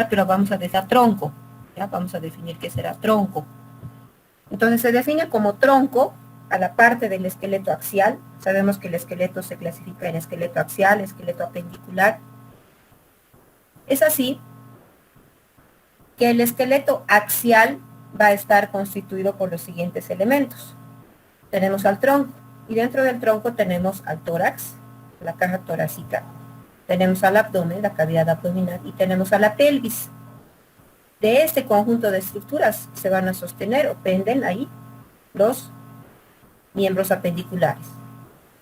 pero vamos a decir tronco, ¿ya? Vamos a definir qué será tronco. Entonces se define como tronco a la parte del esqueleto axial. Sabemos que el esqueleto se clasifica en esqueleto axial, esqueleto apendicular. Es así que el esqueleto axial va a estar constituido por los siguientes elementos. Tenemos al tronco, y dentro del tronco tenemos al tórax, la caja torácica. Tenemos al abdomen, la cavidad abdominal, y tenemos a la pelvis. De este conjunto de estructuras se van a sostener o penden ahí los miembros apendiculares.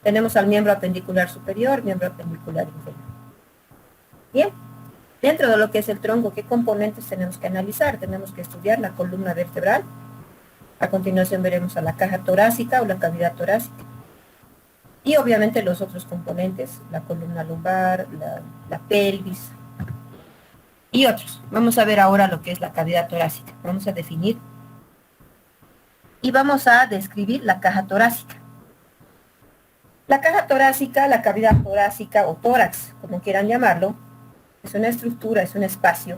Tenemos al miembro apendicular superior, miembro apendicular inferior. Bien, dentro de lo que es el tronco, ¿qué componentes tenemos que analizar? Tenemos que estudiar la columna vertebral. A continuación veremos a la caja torácica o la cavidad torácica. Y obviamente los otros componentes, la columna lumbar, la pelvis y otros. Vamos a ver ahora lo que es la cavidad torácica. Vamos a definir y vamos a describir la caja torácica. La caja torácica, la cavidad torácica o tórax, como quieran llamarlo, es una estructura, es un espacio,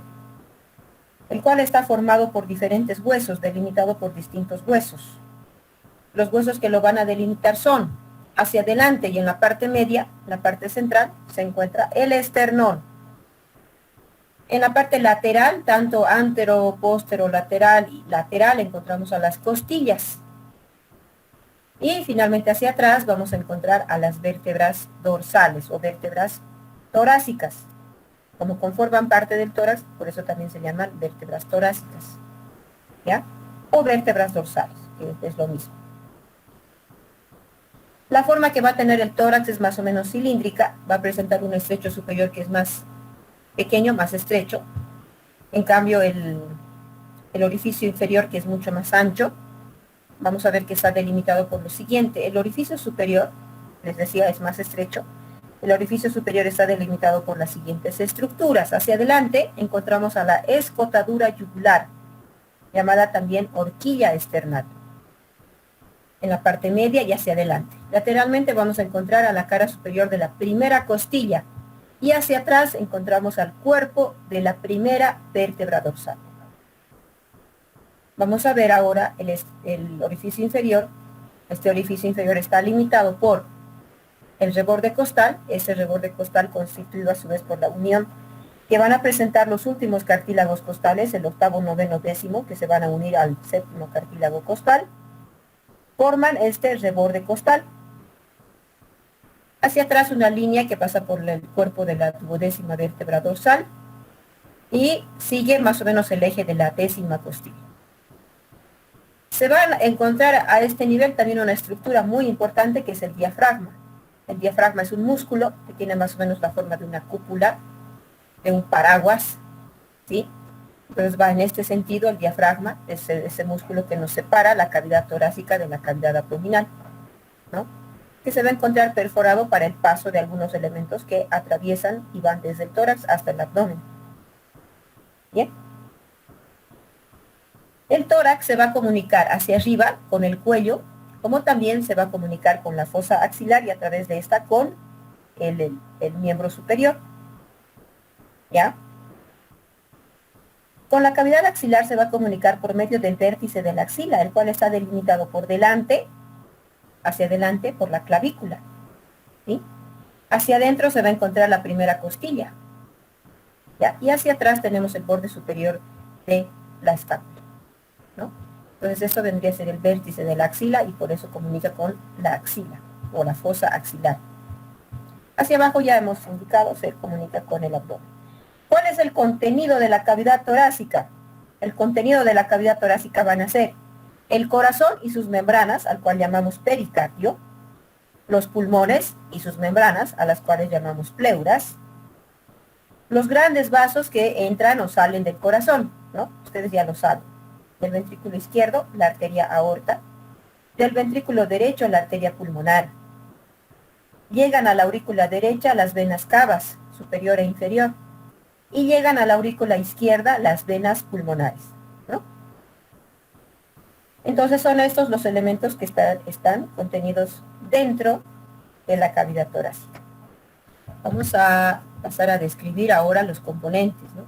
el cual está formado por diferentes huesos, delimitado por distintos huesos. Los huesos que lo van a delimitar son, hacia adelante y en la parte media, la parte central, se encuentra el esternón. En la parte lateral, tanto antero, póstero, lateral y lateral, encontramos a las costillas. Y finalmente hacia atrás vamos a encontrar a las vértebras dorsales o vértebras torácicas. Como conforman parte del tórax, por eso también se llaman vértebras torácicas, ¿ya? O vértebras dorsales, que es lo mismo. La forma que va a tener el tórax es más o menos cilíndrica, va a presentar un estrecho superior que es más pequeño, más estrecho. En cambio, el orificio inferior, que es mucho más ancho, vamos a ver que está delimitado por lo siguiente. El orificio superior, les decía, es más estrecho. El orificio superior está delimitado por las siguientes estructuras. Hacia adelante encontramos a la escotadura yugular, llamada también horquilla external. En la parte media y hacia adelante. Lateralmente vamos a encontrar a la cara superior de la primera costilla y hacia atrás encontramos al cuerpo de la primera vértebra dorsal. Vamos a ver ahora el orificio inferior. Este orificio inferior está limitado por el reborde costal, ese reborde costal constituido a su vez por la unión que van a presentar los últimos cartílagos costales, el octavo, noveno, décimo, que se van a unir al séptimo cartílago costal, forman este reborde costal. Hacia atrás una línea que pasa por el cuerpo de la duodécima vértebra dorsal y sigue más o menos el eje de la décima costilla. Se va a encontrar a este nivel también una estructura muy importante que es el diafragma. El diafragma es un músculo que tiene más o menos la forma de una cúpula, de un paraguas, ¿sí? Entonces va en este sentido el diafragma, ese músculo que nos separa la cavidad torácica de la cavidad abdominal, ¿no? Que se va a encontrar perforado para el paso de algunos elementos que atraviesan y van desde el tórax hasta el abdomen. ¿Bien? El tórax se va a comunicar hacia arriba con el cuello, como también se va a comunicar con la fosa axilar y a través de esta con el miembro superior. ¿Ya? Con la cavidad axilar se va a comunicar por medio del vértice de la axila, el cual está delimitado por delante, hacia adelante, por la clavícula. ¿Sí? Hacia adentro se va a encontrar la primera costilla. ¿Ya? Y hacia atrás tenemos el borde superior de la escápula, ¿no? Entonces eso vendría a ser el vértice de la axila y por eso comunica con la axila o la fosa axilar. Hacia abajo ya hemos indicado, se comunica con el abdomen. ¿Cuál es el contenido de la cavidad torácica? El contenido de la cavidad torácica van a ser el corazón y sus membranas, al cual llamamos pericardio, los pulmones y sus membranas, a las cuales llamamos pleuras, los grandes vasos que entran o salen del corazón, ¿no? Ustedes ya lo saben. Del ventrículo izquierdo, la arteria aorta, del ventrículo derecho, la arteria pulmonar. Llegan a la aurícula derecha las venas cavas, superior e inferior, y llegan a la aurícula izquierda las venas pulmonares, ¿no? Entonces son estos los elementos que están contenidos dentro de la cavidad torácica. Vamos a pasar a describir ahora los componentes, ¿no?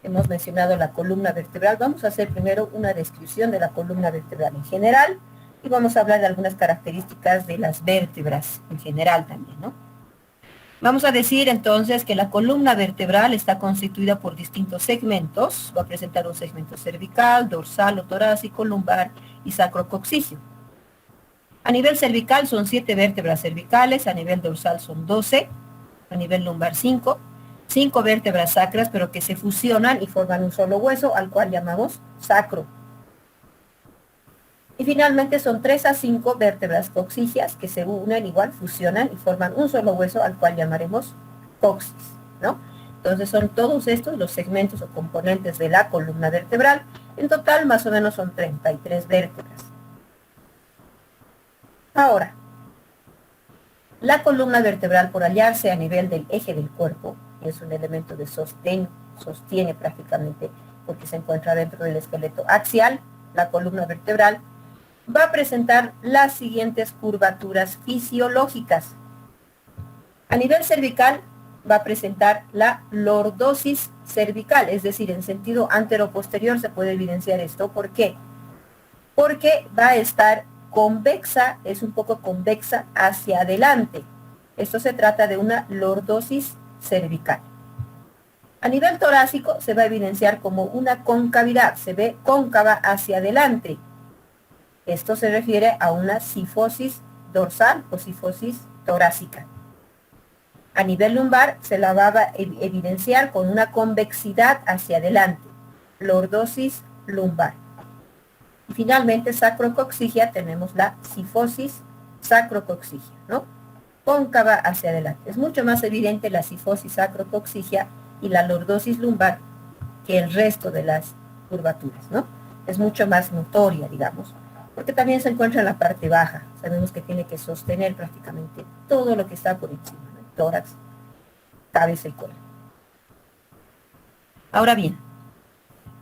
hemos mencionado la columna vertebral. Vamos a hacer primero una descripción de la columna vertebral en general y vamos a hablar de algunas características de las vértebras en general también, ¿no? Vamos a decir entonces que la columna vertebral está constituida por distintos segmentos. Va a presentar un segmento cervical, dorsal o torácico, lumbar y sacrococcígeo. A nivel cervical son 7 vértebras cervicales, a nivel dorsal son 12, a nivel lumbar 5 vértebras sacras, pero que se fusionan y forman un solo hueso, al cual llamamos sacro. Y finalmente son 3 a 5 vértebras coccígeas que se unen igual, fusionan y forman un solo hueso al cual llamaremos coxis, ¿no? Entonces son todos estos los segmentos o componentes de la columna vertebral. En total más o menos son 33 vértebras. Ahora, la columna vertebral, por hallarse a nivel del eje del cuerpo, es un elemento de sostén, sostiene prácticamente porque se encuentra dentro del esqueleto axial, la columna vertebral va a presentar las siguientes curvaturas fisiológicas. A nivel cervical va a presentar la lordosis cervical, es decir, en sentido antero-posterior se puede evidenciar esto. ¿Por qué? Porque va a estar convexa, es un poco convexa hacia adelante. Esto se trata de una lordosis cervical. A nivel torácico se va a evidenciar como una concavidad, se ve cóncava hacia adelante. Esto se refiere a una cifosis dorsal o cifosis torácica. A nivel lumbar se la va a evidenciar con una convexidad hacia adelante, lordosis lumbar. Y finalmente, sacrococcígea, tenemos la cifosis sacrococcígea, ¿no? Cóncava hacia adelante. Es mucho más evidente la cifosis sacrococcígea y la lordosis lumbar que el resto de las curvaturas, ¿no? Es mucho más notoria, digamos, porque también se encuentra en la parte baja. Sabemos que tiene que sostener prácticamente todo lo que está por encima, ¿no? Tórax, cabeza y cuello. Ahora bien,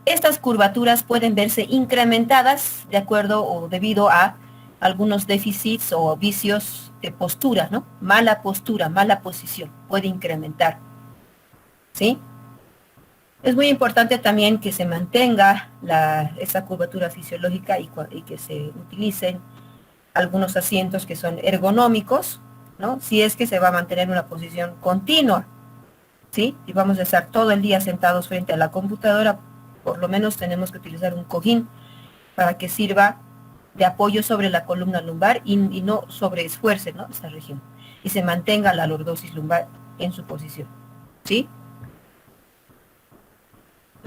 estas curvaturas pueden verse incrementadas de acuerdo o debido a algunos déficits o vicios de postura, ¿no? Mala postura, mala posición, puede incrementar, ¿sí? Es muy importante también que se mantenga esa curvatura fisiológica y que se utilicen algunos asientos que son ergonómicos, ¿no? Si es que se va a mantener una posición continua, ¿sí? Y vamos a estar todo el día sentados frente a la computadora, por lo menos tenemos que utilizar un cojín para que sirva de apoyo sobre la columna lumbar y no sobreesfuerce, ¿no? Esa región. Y se mantenga la lordosis lumbar en su posición, ¿sí?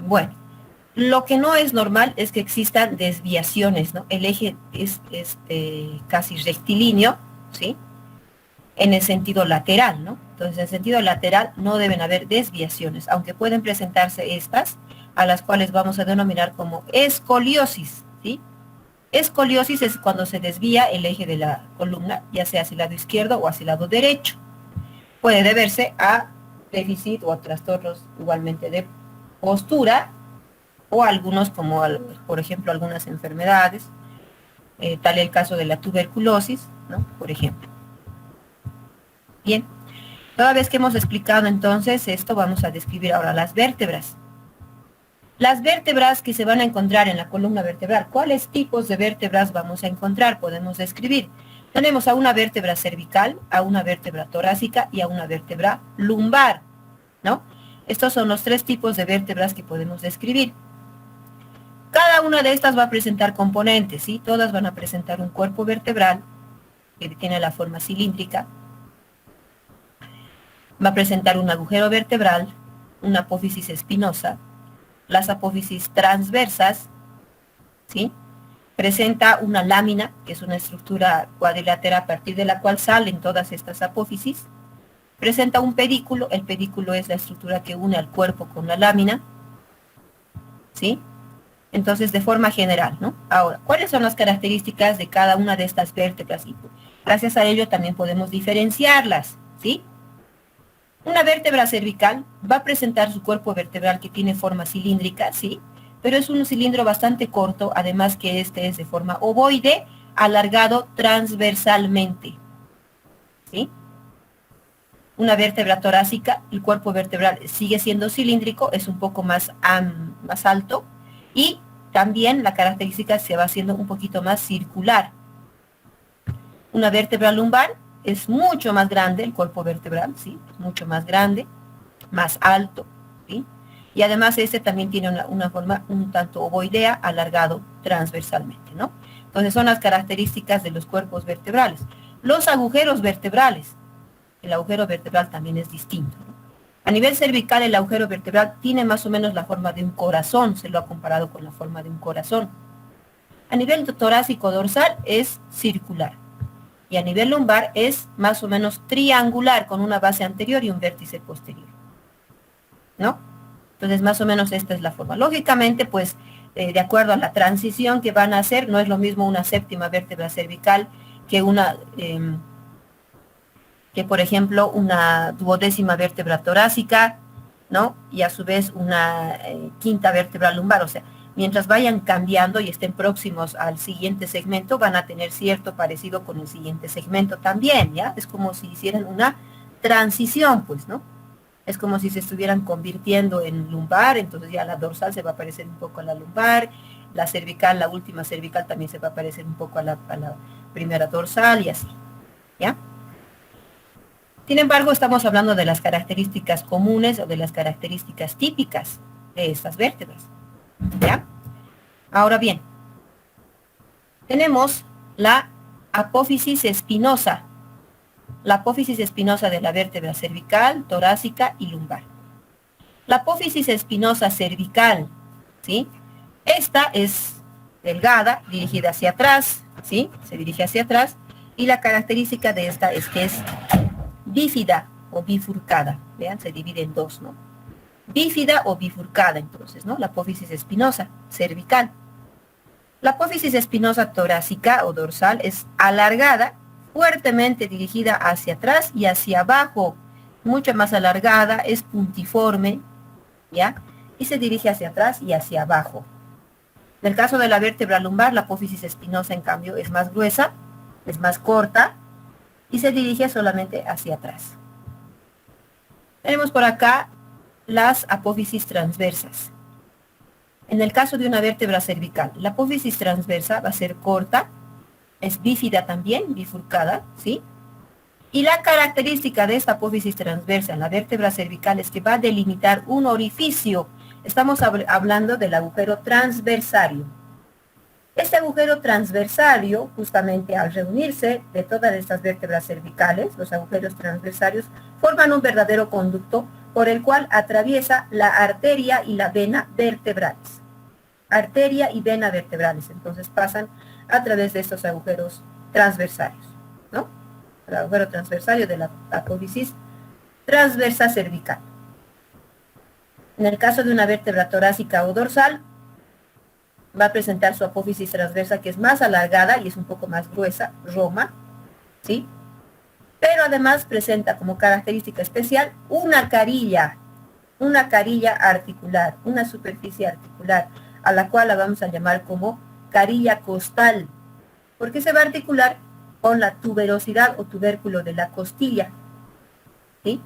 Bueno, lo que no es normal es que existan desviaciones, ¿no? El eje es casi rectilíneo, ¿sí? En el sentido lateral, ¿no? Entonces, en el sentido lateral no deben haber desviaciones, aunque pueden presentarse estas, a las cuales vamos a denominar como escoliosis, ¿sí? Escoliosis es cuando se desvía el eje de la columna, ya sea hacia el lado izquierdo o hacia el lado derecho. Puede deberse a déficit o a trastornos igualmente de postura, o algunos como, por ejemplo, algunas enfermedades, tal el caso de la tuberculosis, ¿no? Por ejemplo. Bien, toda vez que hemos explicado entonces esto, vamos a describir ahora las vértebras. Las vértebras que se van a encontrar en la columna vertebral, ¿cuáles tipos de vértebras vamos a encontrar? Podemos describir. Tenemos a una vértebra cervical, a una vértebra torácica y a una vértebra lumbar, ¿no? Estos son los 3 tipos de vértebras que podemos describir. Cada una de estas va a presentar componentes, ¿sí? Todas van a presentar un cuerpo vertebral que tiene la forma cilíndrica. Va a presentar un agujero vertebral, una apófisis espinosa, las apófisis transversas, ¿sí? Presenta una lámina, que es una estructura cuadrilátera a partir de la cual salen todas estas apófisis. Presenta un pedículo, el pedículo es la estructura que une al cuerpo con la lámina, ¿sí? Entonces, de forma general, ¿no? Ahora, ¿cuáles son las características de cada una de estas vértebras? Y gracias a ello también podemos diferenciarlas, ¿sí? Una vértebra cervical va a presentar su cuerpo vertebral que tiene forma cilíndrica, ¿sí? Pero es un cilindro bastante corto, además que este es de forma ovoide, alargado transversalmente, ¿sí? una vértebra torácica, el cuerpo vertebral sigue siendo cilíndrico, es un poco más alto, y también la característica se va haciendo un poquito más circular. Una vértebra lumbar es mucho más grande, el cuerpo vertebral, ¿sí? Mucho más grande, más alto, ¿sí? Y además este también tiene una forma un tanto ovoidea, alargado transversalmente, ¿no? Entonces son las características de los cuerpos vertebrales. Los agujeros vertebrales, el agujero vertebral también es distinto, ¿no? A nivel cervical, el agujero vertebral tiene más o menos la forma de un corazón, se lo ha comparado con la forma de un corazón. A nivel torácico dorsal es circular. Y a nivel lumbar es más o menos triangular, con una base anterior y un vértice posterior, ¿no? Entonces, más o menos esta es la forma. Lógicamente, pues, de acuerdo a la transición que van a hacer, no es lo mismo una séptima vértebra cervical que por ejemplo, una duodécima vértebra torácica, ¿no? Y a su vez una quinta vértebra lumbar. O sea, mientras vayan cambiando y estén próximos al siguiente segmento, van a tener cierto parecido con el siguiente segmento también, ¿ya? Es como si hicieran una transición, pues, ¿no? Es como si se estuvieran convirtiendo en lumbar, entonces ya la dorsal se va a parecer un poco a la lumbar, la cervical, la última cervical también se va a parecer un poco a la primera dorsal y así, ¿ya? Sin embargo, estamos hablando de las características comunes o de las características típicas de estas vértebras, ¿ya? Ahora bien, tenemos la apófisis espinosa. La apófisis espinosa de la vértebra cervical, torácica y lumbar. La apófisis espinosa cervical, ¿sí? Esta es delgada, dirigida hacia atrás, ¿sí? Se dirige hacia atrás, y la característica de esta es que es bífida o bifurcada. Vean, se divide en dos, ¿no? Bífida o bifurcada, entonces, ¿no? La apófisis espinosa cervical. La apófisis espinosa torácica o dorsal es alargada, fuertemente dirigida hacia atrás y hacia abajo, mucho más alargada, es puntiforme, ¿ya? Y se dirige hacia atrás y hacia abajo. En el caso de la vértebra lumbar, la apófisis espinosa, en cambio, es más gruesa, es más corta y se dirige solamente hacia atrás. Tenemos por acá las apófisis transversas. En el caso de una vértebra cervical, la apófisis transversa va a ser corta, es bífida también, bifurcada, ¿sí? Y la característica de esta apófisis transversa en la vértebra cervical es que va a delimitar un orificio. Estamos hablando del agujero transversario. Este agujero transversario, justamente al reunirse de todas estas vértebras cervicales, los agujeros transversarios, forman un verdadero conducto por el cual atraviesa la arteria y la vena vertebrales. Arteria y vena vertebrales, entonces pasan a través de estos agujeros transversarios, ¿no? El agujero transversario de la apófisis transversa cervical. En el caso de una vértebra torácica o dorsal, va a presentar su apófisis transversa, que es más alargada y es un poco más gruesa, roma, ¿sí? Pero además presenta como característica especial una carilla articular, una superficie articular, a la cual la vamos a llamar como carilla costal, porque se va a articular con la tuberosidad o tubérculo de la costilla, ¿sí?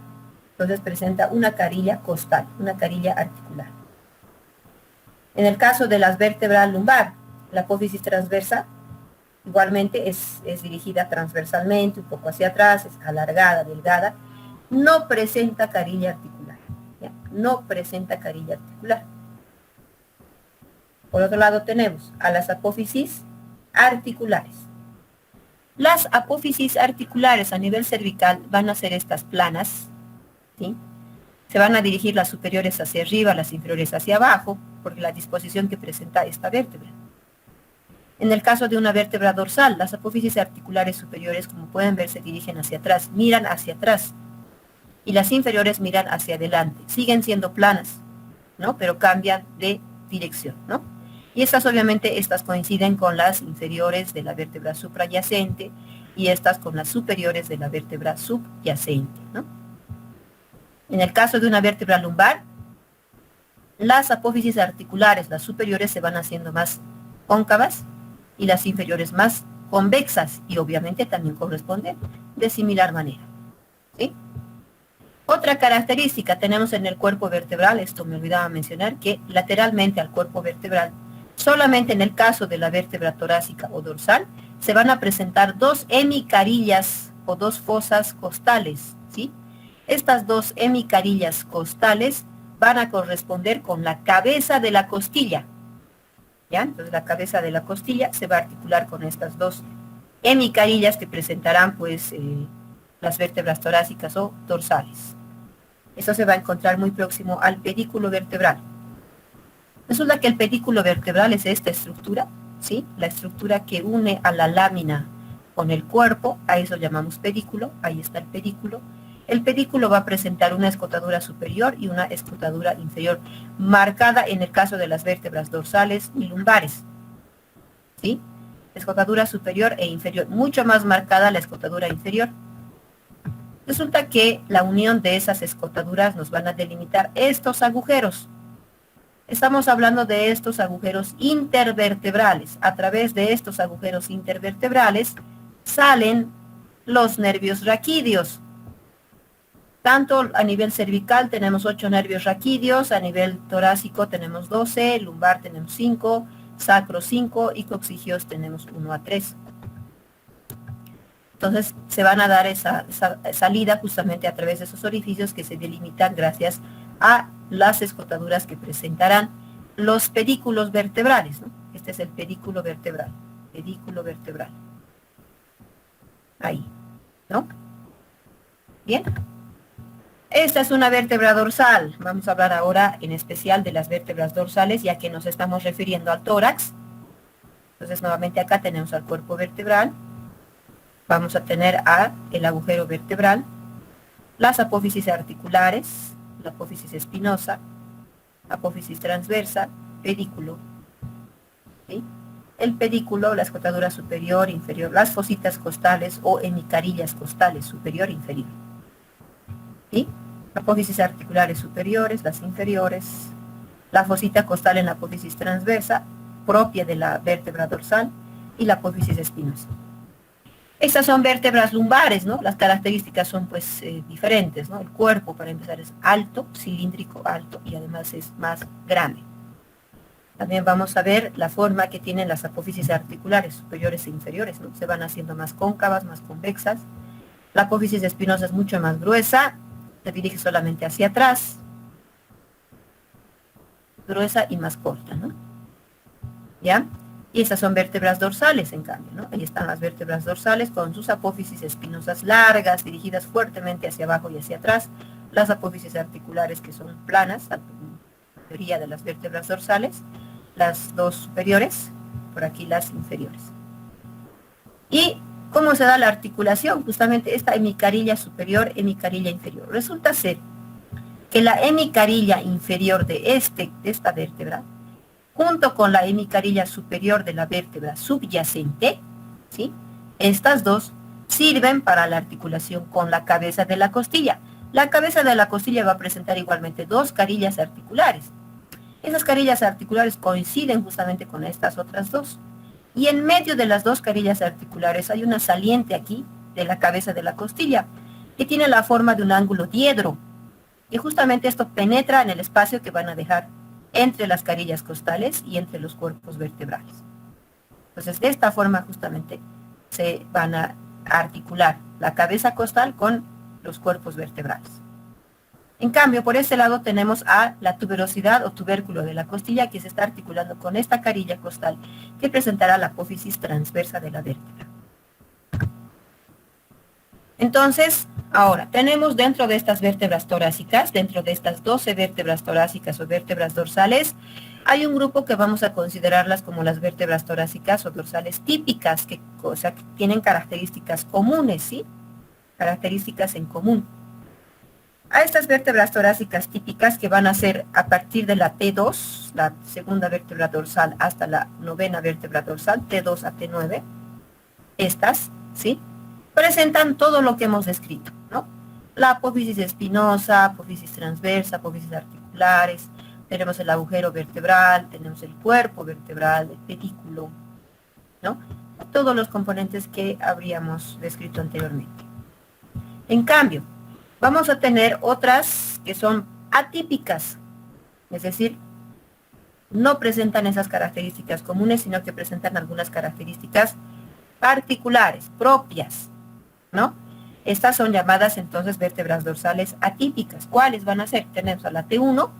Entonces presenta una carilla costal, una carilla articular. En el caso de las vértebras lumbar, la apófisis transversa igualmente es dirigida transversalmente, un poco hacia atrás, es alargada, delgada, no presenta carilla articular, ¿ya? No presenta carilla articular. Por otro lado tenemos a las apófisis articulares. Las apófisis articulares a nivel cervical van a ser estas planas, ¿sí? Se van a dirigir las superiores hacia arriba, las inferiores hacia abajo, por la disposición que presenta esta vértebra. En el caso de una vértebra dorsal, las apófisis articulares superiores, como pueden ver, se dirigen hacia atrás, miran hacia atrás, y las inferiores miran hacia adelante. Siguen siendo planas, ¿no? Pero cambian de dirección, ¿no? Y estas coinciden con las inferiores de la vértebra suprayacente y estas con las superiores de la vértebra subyacente, ¿no? En el caso de una vértebra lumbar, las apófisis articulares, las superiores, se van haciendo más cóncavas y las inferiores más convexas, y obviamente también corresponden de similar manera, ¿sí? Otra característica tenemos en el cuerpo vertebral, esto me olvidaba mencionar, que lateralmente al cuerpo vertebral, solamente en el caso de la vértebra torácica o dorsal, se van a presentar dos hemicarillas o dos fosas costales, ¿sí? Estas dos hemicarillas costales van a corresponder con la cabeza de la costilla, ¿ya? Entonces la cabeza de la costilla se va a articular con estas dos hemicarillas que presentarán, pues, las vértebras torácicas o dorsales. Esto se va a encontrar muy próximo al pedículo vertebral. Resulta que el pedículo vertebral es esta estructura, ¿sí? La estructura que une a la lámina con el cuerpo, a eso llamamos pedículo, ahí está el pedículo. El pedículo va a presentar una escotadura superior y una escotadura inferior, marcada en el caso de las vértebras dorsales y lumbares, ¿sí? Escotadura superior e inferior, mucho más marcada la escotadura inferior. Resulta que la unión de esas escotaduras nos van a delimitar estos agujeros. Estamos hablando de estos agujeros intervertebrales. A través de estos agujeros intervertebrales salen los nervios raquídeos. Tanto a nivel cervical tenemos 8 nervios raquídeos, a nivel torácico tenemos 12, lumbar tenemos 5, sacro 5 y coxígeos tenemos 1 a 3. Entonces se van a dar esa salida justamente a través de esos orificios que se delimitan gracias a las escotaduras que presentarán los pedículos vertebrales, ¿no? Este es el pedículo vertebral, ahí, ¿no? Bien. Esta es una vértebra dorsal. Vamos a hablar ahora en especial de las vértebras dorsales, ya que nos estamos refiriendo al tórax. Entonces nuevamente acá tenemos al cuerpo vertebral. Vamos a tener el agujero vertebral, las apófisis articulares, la apófisis espinosa, apófisis transversa, pedículo, ¿sí? El pedículo, la escotadura superior, inferior, las fositas costales o hemicarillas costales, superior e inferior, ¿sí? Apófisis articulares superiores, las inferiores, la fosita costal en la apófisis transversa, propia de la vértebra dorsal, y la apófisis espinosa. Estas son vértebras lumbares, ¿no? Las características son, pues, diferentes, ¿no? El cuerpo, para empezar, es alto, cilíndrico, alto, y además es más grande. También vamos a ver la forma que tienen las apófisis articulares superiores e inferiores, ¿no? Se van haciendo más cóncavas, más convexas. La apófisis espinosa es mucho más gruesa, se dirige solamente hacia atrás, gruesa y más corta, ¿no? ¿Ya? Y estas son vértebras dorsales, en cambio, ¿no? Ahí están las vértebras dorsales con sus apófisis espinosas largas, dirigidas fuertemente hacia abajo y hacia atrás. Las apófisis articulares que son planas, la mayoría de las vértebras dorsales. Las dos superiores, por aquí las inferiores. ¿Y cómo se da la articulación? Justamente esta hemicarilla superior, hemicarilla inferior. Resulta ser que la hemicarilla inferior de esta vértebra, junto con la hemicarilla superior de la vértebra subyacente, ¿sí? Estas dos sirven para la articulación con la cabeza de la costilla. La cabeza de la costilla va a presentar igualmente dos carillas articulares. Esas carillas articulares coinciden justamente con estas otras dos. Y en medio de las dos carillas articulares hay una saliente aquí de la cabeza de la costilla, que tiene la forma de un ángulo diedro. Y justamente esto penetra en el espacio que van a dejar entre las carillas costales y entre los cuerpos vertebrales. Entonces, de esta forma justamente se van a articular la cabeza costal con los cuerpos vertebrales. En cambio, por este lado tenemos a la tuberosidad o tubérculo de la costilla que se está articulando con esta carilla costal que presentará la apófisis transversa de la vértebra. Entonces, ahora, tenemos dentro de estas vértebras torácicas, dentro de estas 12 vértebras torácicas o vértebras dorsales, hay un grupo que vamos a considerarlas como las vértebras torácicas o dorsales típicas, que tienen características comunes, ¿sí? Características en común. A estas vértebras torácicas típicas, que van a ser a partir de la T2, la segunda vértebra dorsal, hasta la novena vértebra dorsal, T2 a T9, estas, ¿sí?, presentan todo lo que hemos descrito, ¿no? La apófisis espinosa, apófisis transversa, apófisis articulares, tenemos el agujero vertebral, tenemos el cuerpo vertebral, el pedículo, ¿no? Todos los componentes que habríamos descrito anteriormente. En cambio, Vamos a tener otras que son atípicas, es decir, no presentan esas características comunes, sino que presentan algunas características particulares, propias, ¿no? Estas son llamadas entonces vértebras dorsales atípicas. ¿Cuáles van a ser? Tenemos a la T1,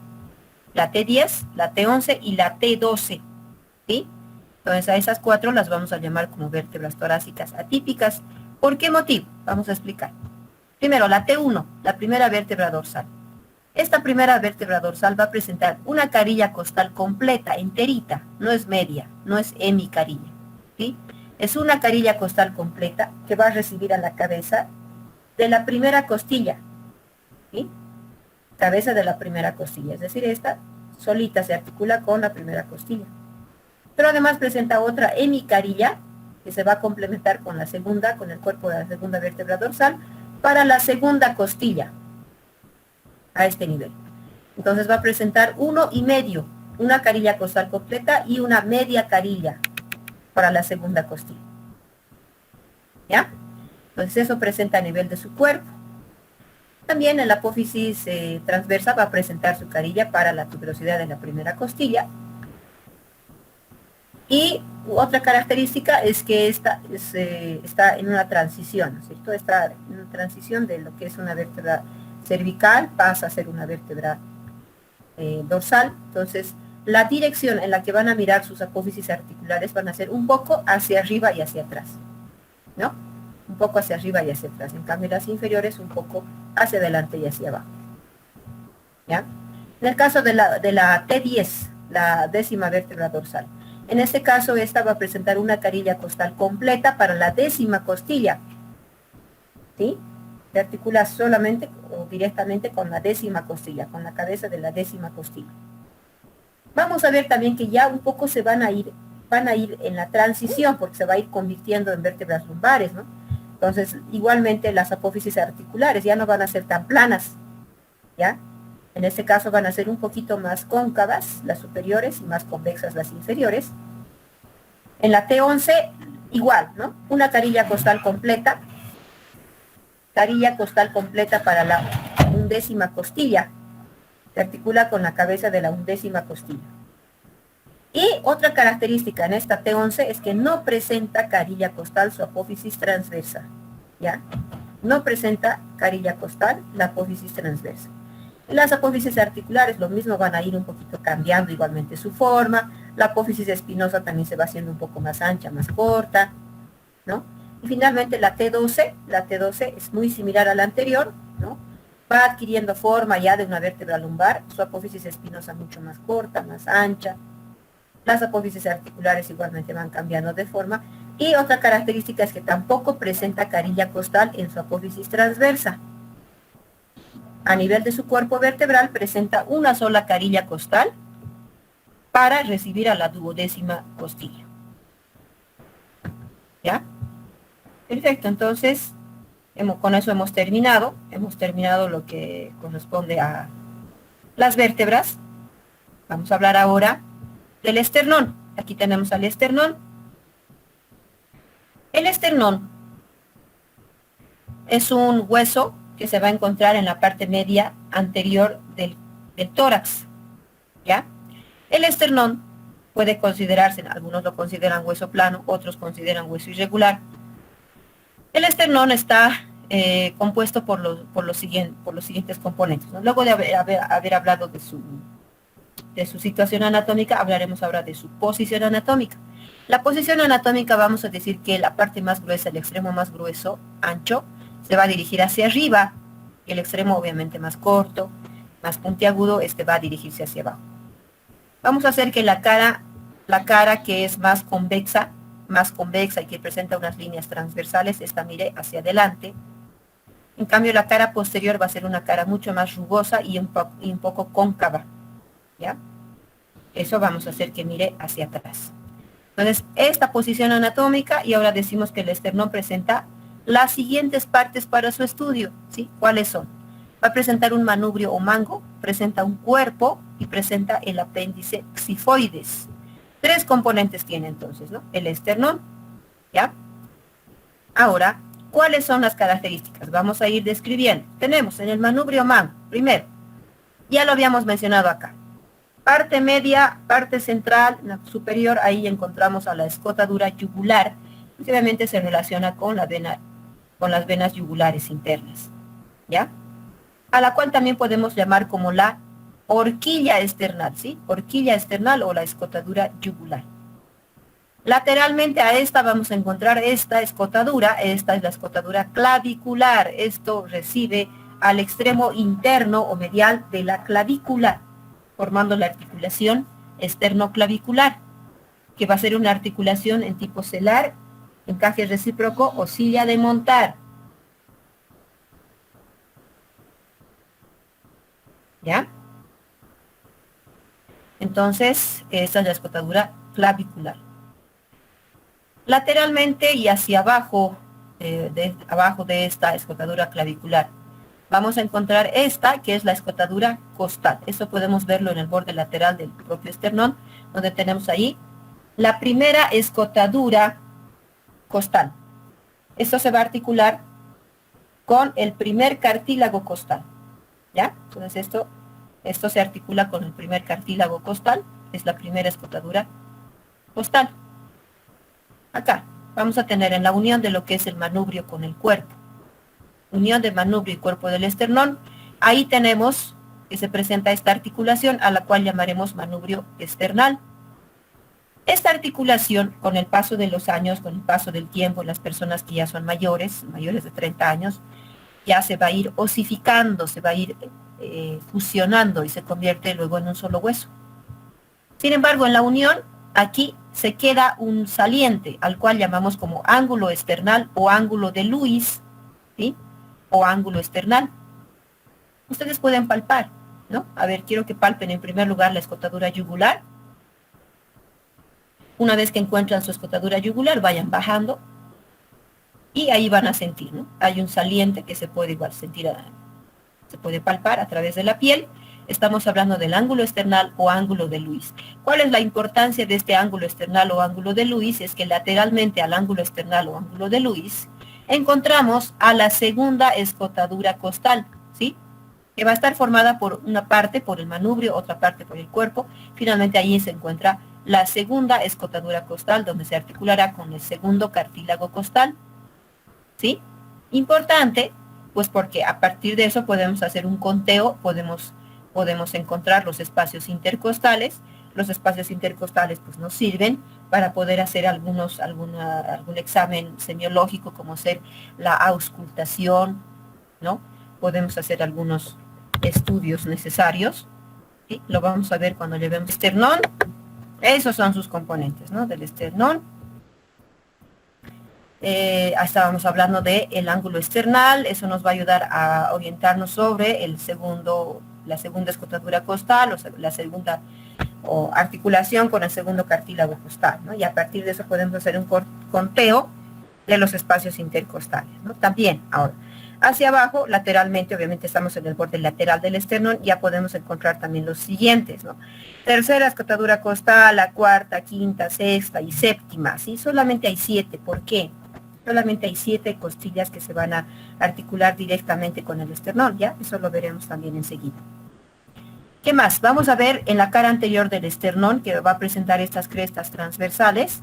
la T10, la T11 y la T12, ¿sí? Entonces a esas 4 las vamos a llamar como vértebras torácicas atípicas. ¿Por qué motivo? Vamos a explicar. Primero, la T1, la primera vértebra dorsal. Esta primera vértebra dorsal va a presentar una carilla costal completa, enterita, no es media, no es hemicarilla, ¿sí? Es una carilla costal completa que va a recibir a la cabeza de la primera costilla, ¿sí? Cabeza de la primera costilla, es decir, esta solita se articula con la primera costilla. Pero además presenta otra hemicarilla que se va a complementar con la segunda, con el cuerpo de la segunda vértebra dorsal, para la segunda costilla, a este nivel. Entonces va a presentar 1,5, una carilla costal completa y una media carilla para la segunda costilla. ¿Ya? Entonces eso presenta a nivel de su cuerpo. También en la apófisis transversa va a presentar su carilla para la tuberosidad de la primera costilla. Y otra característica es que esta está en una transición, ¿cierto? Está en una transición de lo que es una vértebra cervical, pasa a ser una vértebra dorsal. Entonces, la dirección en la que van a mirar sus apófisis articulares van a ser un poco hacia arriba y hacia atrás, ¿no? Un poco hacia arriba y hacia atrás. En cambio, las inferiores un poco hacia adelante y hacia abajo, ¿ya? En el caso de la T10, la 10ª vértebra dorsal, en este caso, esta va a presentar una carilla costal completa para la 10ª costilla, ¿sí? Se articula solamente o directamente con la 10ª costilla, con la cabeza de la 10ª costilla. Vamos a ver también que ya un poco se van a ir en la transición, porque se va a ir convirtiendo en vértebras lumbares, ¿no? Entonces, igualmente las apófisis articulares ya no van a ser tan planas, ¿ya? En este caso van a ser un poquito más cóncavas las superiores y más convexas las inferiores. En la T11, igual, ¿no? Una carilla costal completa para la 11ª costilla. Se articula con la cabeza de la 11ª costilla. Y otra característica en esta T11 es que no presenta carilla costal su apófisis transversa, ¿ya? No presenta carilla costal la apófisis transversa. Las apófisis articulares lo mismo, van a ir un poquito cambiando igualmente su forma. La apófisis espinosa también se va haciendo un poco más ancha, más corta, ¿no? Y finalmente la T12 es muy similar a la anterior, ¿no? Va adquiriendo forma ya de una vértebra lumbar, su apófisis espinosa mucho más corta, más ancha. Las apófisis articulares igualmente van cambiando de forma. Y otra característica es que tampoco presenta carilla costal en su apófisis transversa. A nivel de su cuerpo vertebral presenta una sola carilla costal para recibir a la 12ª costilla. ¿Ya? Perfecto, entonces con eso hemos terminado lo que corresponde a las vértebras. Vamos a hablar ahora del esternón. Aquí tenemos al esternón. El esternón es un hueso que se va a encontrar en la parte media anterior del tórax, ¿ya? El esternón puede considerarse, algunos lo consideran hueso plano, otros consideran hueso irregular. El esternón está compuesto por los siguientes componentes, ¿no? Luego de haber hablado de su situación anatómica, hablaremos ahora de su posición anatómica. La posición anatómica, vamos a decir que la parte más gruesa, el extremo más grueso, ancho, se va a dirigir hacia arriba, y el extremo obviamente más corto, más puntiagudo, va a dirigirse hacia abajo. Vamos a hacer que la cara que es más convexa y que presenta unas líneas transversales, esta mire hacia adelante. En cambio, la cara posterior va a ser una cara mucho más rugosa y un poco cóncava, ¿ya? Eso vamos a hacer que mire hacia atrás. Entonces, esta posición anatómica, y ahora decimos que el esternón presenta las siguientes partes para su estudio, ¿sí? ¿Cuáles son? Va a presentar un manubrio o mango, presenta un cuerpo y presenta el apéndice xifoides. 3 componentes tiene entonces, ¿no? El esternón, ¿ya? Ahora, ¿Cuáles son las características? Vamos a ir describiendo. Tenemos en el manubrio man, primero, ya lo habíamos mencionado acá. Parte media, parte central, la superior, ahí encontramos a la escotadura yugular, que obviamente se relaciona con la vena, con las venas yugulares internas, ¿ya? A la cual también podemos llamar como la horquilla external, ¿sí? Horquilla external o la escotadura yugular. Lateralmente a esta vamos a encontrar esta escotadura, esta es la escotadura clavicular, esto recibe al extremo interno o medial de la clavícula, formando la articulación esternoclavicular, que va a ser una articulación en tipo celar, encaje recíproco o silla de montar. ¿Ya? Entonces, esta es la escotadura clavicular. Lateralmente y hacia abajo, abajo de esta escotadura clavicular, vamos a encontrar esta, que es la escotadura costal. Eso podemos verlo en el borde lateral del propio esternón, donde tenemos ahí la primera escotadura costal. Esto se va a articular con el primer cartílago costal, ¿ya? Entonces esto se articula con el primer cartílago costal, es la primera escotadura costal. Acá vamos a tener en la unión de lo que es el manubrio con el cuerpo, unión de manubrio y cuerpo del esternón, ahí tenemos que se presenta esta articulación a la cual llamaremos manubrio esternal. Esta articulación, con el paso de los años, con el paso del tiempo, en las personas que ya son mayores de 30 años, ya se va a ir osificando, se va a ir fusionando y se convierte luego en un solo hueso. Sin embargo, en la unión, aquí se queda un saliente, al cual llamamos como ángulo esternal o ángulo de Lewis, ¿sí? O ángulo esternal. Ustedes pueden palpar, ¿no? A ver, quiero que palpen en primer lugar la escotadura yugular. Una vez que encuentran su escotadura yugular, vayan bajando y ahí van a sentir, ¿no? Hay un saliente que se puede igual sentir, se puede palpar a través de la piel. Estamos hablando del ángulo esternal o ángulo de Lewis. ¿Cuál es la importancia de este ángulo esternal o ángulo de Lewis? Es que lateralmente al ángulo esternal o ángulo de Lewis encontramos a la segunda escotadura costal, ¿sí? Que va a estar formada por una parte por el manubrio, otra parte por el cuerpo. Finalmente ahí se encuentra la segunda escotadura costal, donde se articulará con el segundo cartílago costal, ¿sí? Importante, pues porque a partir de eso podemos hacer un conteo, podemos encontrar los espacios intercostales. Los espacios intercostales pues nos sirven para poder hacer algún examen semiológico, como ser la auscultación, ¿no? Podemos hacer algunos estudios necesarios, ¿sí? Lo vamos a ver cuando llevemos esternón. Esos son sus componentes, ¿no? Del esternón. Estábamos hablando del ángulo esternal, eso nos va a ayudar a orientarnos sobre la segunda escotadura costal, o sea, la segunda articulación con el segundo cartílago costal, ¿no? Y a partir de eso podemos hacer un conteo de los espacios intercostales, ¿no? También, ahora, hacia abajo, lateralmente, obviamente estamos en el borde lateral del esternón, ya podemos encontrar también los siguientes, ¿no? Tercera escotadura costal, la cuarta, quinta, sexta y séptima, ¿sí? Solamente hay 7, ¿por qué? Solamente hay 7 costillas que se van a articular directamente con el esternón, ¿ya? Eso lo veremos también enseguida. ¿Qué más? Vamos a ver en la cara anterior del esternón, que va a presentar estas crestas transversales.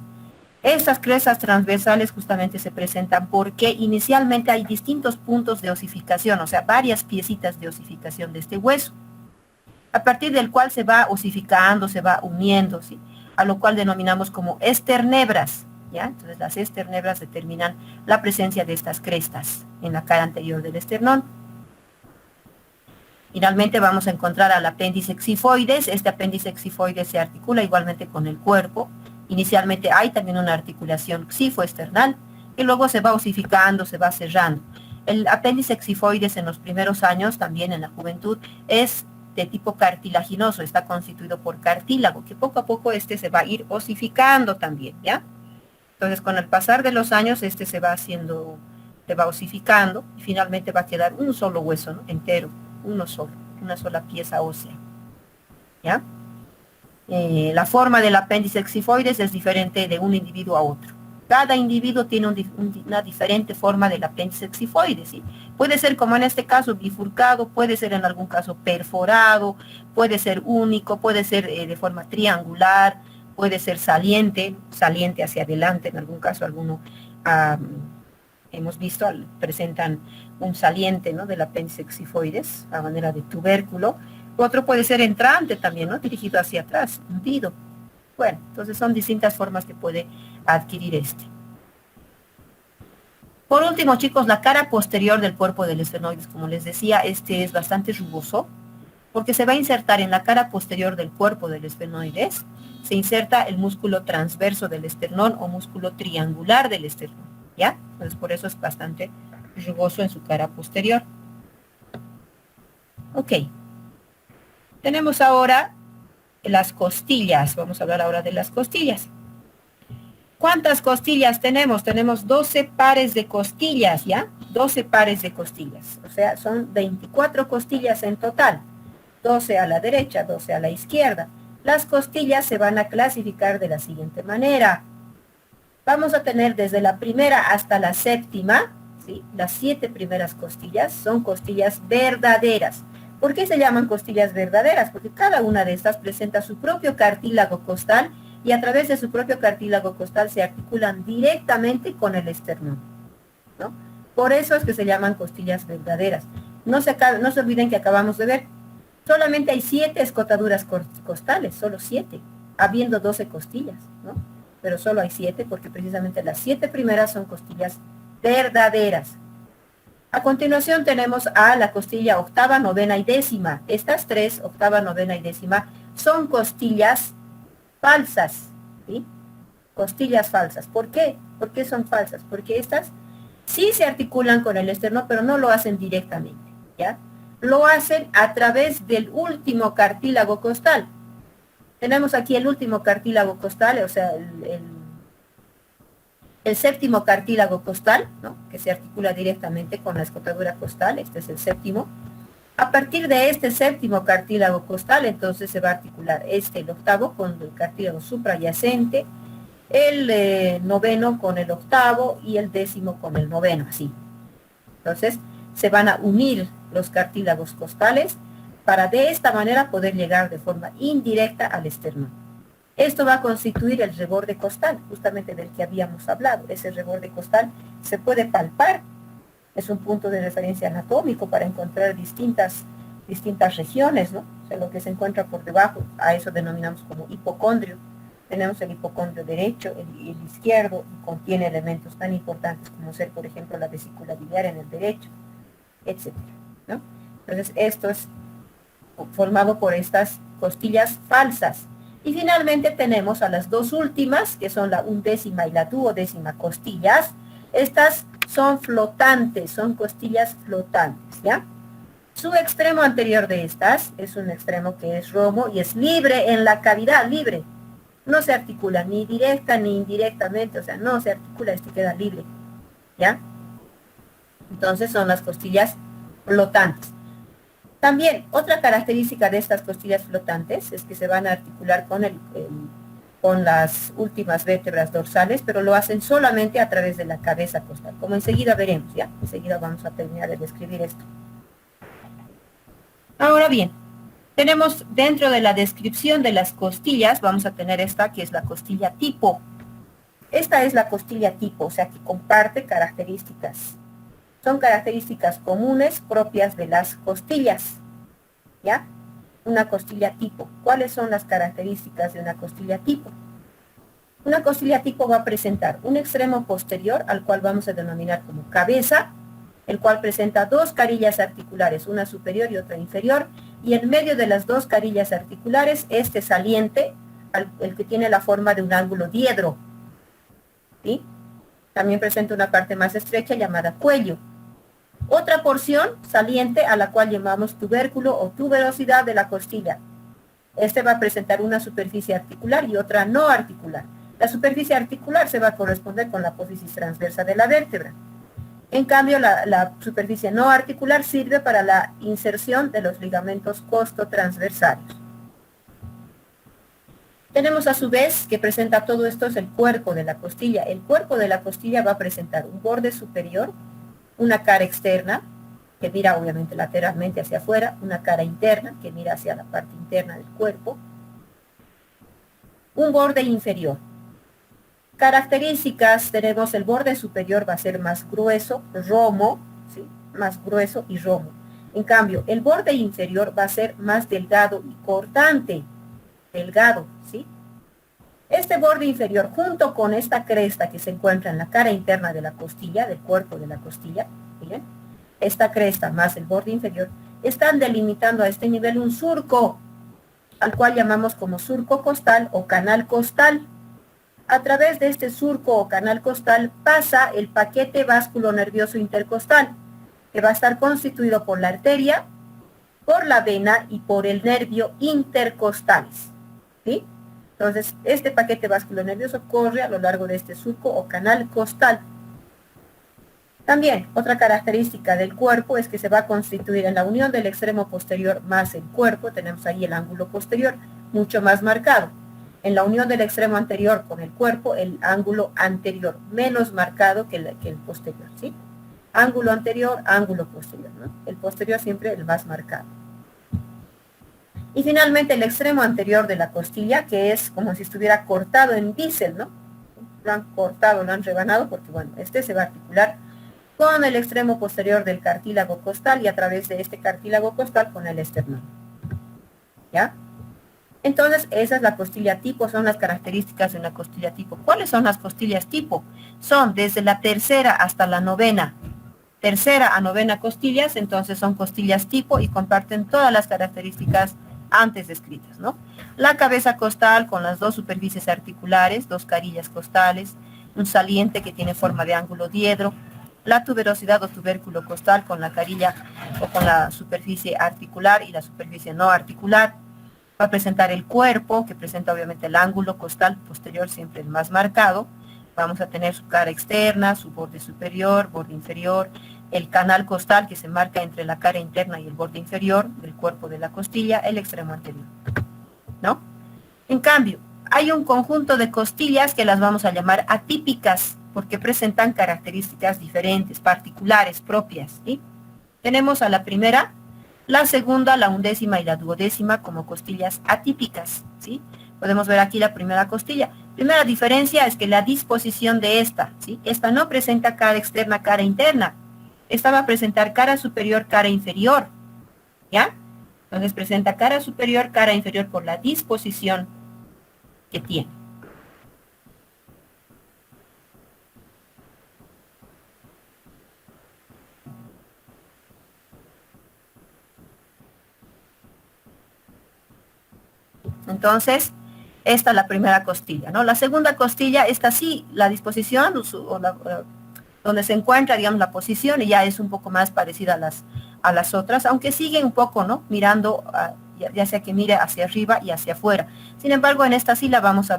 Estas crestas transversales justamente se presentan porque inicialmente hay distintos puntos de osificación, o sea, varias piecitas de osificación de este hueso, a partir del cual se va osificando, se va uniendo, ¿sí? A lo cual denominamos como esternebras, ¿ya? Entonces las esternebras determinan la presencia de estas crestas en la cara anterior del esternón. Finalmente vamos a encontrar al apéndice xifoides. Este apéndice xifoides se articula igualmente con el cuerpo. Inicialmente hay también una articulación xifoesternal y luego se va osificando, se va cerrando. El apéndice xifoides en los primeros años, también en la juventud, es de tipo cartilaginoso, está constituido por cartílago, que poco a poco se va a ir osificando también, ¿ya? Entonces, con el pasar de los años, se va osificando y finalmente va a quedar un solo hueso, ¿no? Entero, uno solo, una sola pieza ósea, ¿ya? La forma del apéndice xifoides es diferente de un individuo a otro. cada individuo tiene una diferente forma del apéndice xifoide, ¿sí? Puede ser, como en este caso, bifurcado, puede ser en algún caso perforado, puede ser único, puede ser de forma triangular, puede ser saliente, saliente hacia adelante, en algún caso hemos visto, presentan un saliente, ¿no?, del apéndice xifoides a manera de tubérculo. Otro puede ser entrante también, ¿no?, dirigido hacia atrás, hundido. Bueno, entonces son distintas formas que puede adquirir este. Por último, chicos, la cara posterior del cuerpo del esfenoides, como les decía, este es bastante rugoso, porque se va a insertar en la cara posterior del cuerpo del esfenoides, se inserta el músculo transverso del esternón o músculo triangular del esternón, ¿ya? Entonces por eso es bastante rugoso en su cara posterior. Ok. Tenemos ahora las costillas. Vamos a hablar ahora de las costillas. ¿Cuántas costillas tenemos? Tenemos 12 pares de costillas, ¿ya? 12 pares de costillas. O sea, son 24 costillas en total. 12 a la derecha, 12 a la izquierda. Las costillas se van a clasificar de la siguiente manera. Vamos a tener desde la primera hasta la séptima, ¿sí? Las 7 primeras costillas son costillas verdaderas. ¿Por qué se llaman costillas verdaderas? Porque cada una de estas presenta su propio cartílago costal y a través de su propio cartílago costal se articulan directamente con el esternón, ¿no? Por eso es que se llaman costillas verdaderas. No se olviden que acabamos de ver, solamente hay 7 escotaduras costales, solo 7, habiendo 12 costillas, ¿no? Pero solo hay 7 porque precisamente las 7 primeras son costillas verdaderas. A continuación tenemos a la costilla octava, novena y décima. Estas 3, octava, novena y décima, son costillas falsas, ¿sí? Costillas falsas. ¿Por qué? ¿Por qué son falsas? Porque estas sí se articulan con el esternón, pero no lo hacen directamente, ¿ya? Lo hacen a través del último cartílago costal. Tenemos aquí el último cartílago costal, o sea, el séptimo cartílago costal, ¿no?, que se articula directamente con la escotadura costal. Este es el séptimo. A partir de este séptimo cartílago costal, entonces se va a articular el octavo con el cartílago suprayacente, el noveno con el octavo y el décimo con el noveno, así. Entonces se van a unir los cartílagos costales para de esta manera poder llegar de forma indirecta al esternón. Esto va a constituir el reborde costal, justamente del que habíamos hablado. Ese reborde costal se puede palpar, es un punto de referencia anatómico para encontrar distintas regiones, ¿no? O sea, lo que se encuentra por debajo, a eso denominamos como hipocondrio. Tenemos el hipocondrio derecho, el izquierdo, y contiene elementos tan importantes como ser, por ejemplo, la vesícula biliar en el derecho, etc., ¿no? Entonces, esto es formado por estas costillas falsas. Y finalmente tenemos a las dos últimas, que son la undécima y la duodécima costillas. Estas son flotantes, son costillas flotantes, ¿ya? Su extremo anterior de estas es un extremo que es romo y es libre en la cavidad, libre. No se articula ni directa ni indirectamente, o sea, no se articula, este queda libre, ¿ya? Entonces son las costillas flotantes. También, otra característica de estas costillas flotantes es que se van a articular con las últimas vértebras dorsales, pero lo hacen solamente a través de la cabeza costal, como enseguida veremos, ¿ya? Enseguida vamos a terminar de describir esto. Ahora bien, tenemos dentro de la descripción de las costillas, vamos a tener esta que es la costilla tipo. Esta es la costilla tipo, o sea que comparte características. Son características comunes propias de las costillas, ¿ya? Una costilla tipo. ¿Cuáles son las características de una costilla tipo? Una costilla tipo va a presentar un extremo posterior, al cual vamos a denominar como cabeza, el cual presenta dos carillas articulares, una superior y otra inferior, y en medio de las dos carillas articulares, este saliente, el que tiene la forma de un ángulo diedro, ¿sí? También presenta una parte más estrecha llamada cuello. Otra porción saliente a la cual llamamos tubérculo o tuberosidad de la costilla. Este va a presentar una superficie articular y otra no articular. La superficie articular se va a corresponder con la apófisis transversa de la vértebra. En cambio, la superficie no articular sirve para la inserción de los ligamentos costotransversales. Tenemos a su vez que presenta todo esto es el cuerpo de la costilla. El cuerpo de la costilla va a presentar un borde superior, una cara externa, que mira obviamente lateralmente hacia afuera, una cara interna, que mira hacia la parte interna del cuerpo, un borde inferior. Características, tenemos el borde superior va a ser más grueso, romo, ¿sí? Más grueso y romo. En cambio, el borde inferior va a ser más delgado y cortante, delgado, ¿sí? Este borde inferior, junto con esta cresta que se encuentra en la cara interna de la costilla, del cuerpo de la costilla, ¿bien? Esta cresta más el borde inferior, están delimitando a este nivel un surco, al cual llamamos como surco costal o canal costal. A través de este surco o canal costal pasa el paquete vasculonervioso intercostal, que va a estar constituido por la arteria, por la vena y por el nervio intercostales, ¿sí? Entonces, este paquete vasculonervioso corre a lo largo de este surco o canal costal. También, otra característica del cuerpo es que se va a constituir en la unión del extremo posterior más el cuerpo, tenemos ahí el ángulo posterior, mucho más marcado. En la unión del extremo anterior con el cuerpo, el ángulo anterior, menos marcado que el posterior, ¿sí? Ángulo anterior, ángulo posterior, ¿no? El posterior siempre el más marcado. Y finalmente el extremo anterior de la costilla, que es como si estuviera cortado en bisel, ¿no? Lo han cortado, lo han rebanado, porque bueno, este se va a articular con el extremo posterior del cartílago costal y a través de este cartílago costal con el esternón. ¿Ya? Entonces, esa es la costilla tipo, son las características de una costilla tipo. ¿Cuáles son las costillas tipo? Son desde la tercera hasta la novena. Tercera a novena costillas, entonces son costillas tipo y comparten todas las características antes descritas, ¿no? La cabeza costal con las dos superficies articulares, dos carillas costales, un saliente que tiene forma de ángulo diedro, la tuberosidad o tubérculo costal con la carilla o con la superficie articular y la superficie no articular. Va a presentar el cuerpo, que presenta obviamente el ángulo costal posterior, siempre el más marcado. Vamos a tener su cara externa, su borde superior, borde inferior, el canal costal que se marca entre la cara interna y el borde inferior del cuerpo de la costilla, el extremo anterior, ¿no? En cambio, hay un conjunto de costillas que las vamos a llamar atípicas, porque presentan características diferentes, particulares, propias, ¿sí? Tenemos a la primera, la segunda, la undécima y la duodécima como costillas atípicas, ¿sí? Podemos ver aquí la primera costilla. Primera diferencia es que la disposición de esta, ¿sí? Esta no presenta cara externa, cara interna. Esta va a presentar cara superior, cara inferior, ¿ya? Entonces presenta cara superior, cara inferior por la disposición que tiene. Entonces, esta es la primera costilla, ¿no? La segunda costilla, esta sí, la disposición donde se encuentra, digamos, la posición, y ya es un poco más parecida a las otras, aunque sigue un poco, ¿no? Mirando, ya sea que mire hacia arriba y hacia afuera. Sin embargo, en esta sí le vamos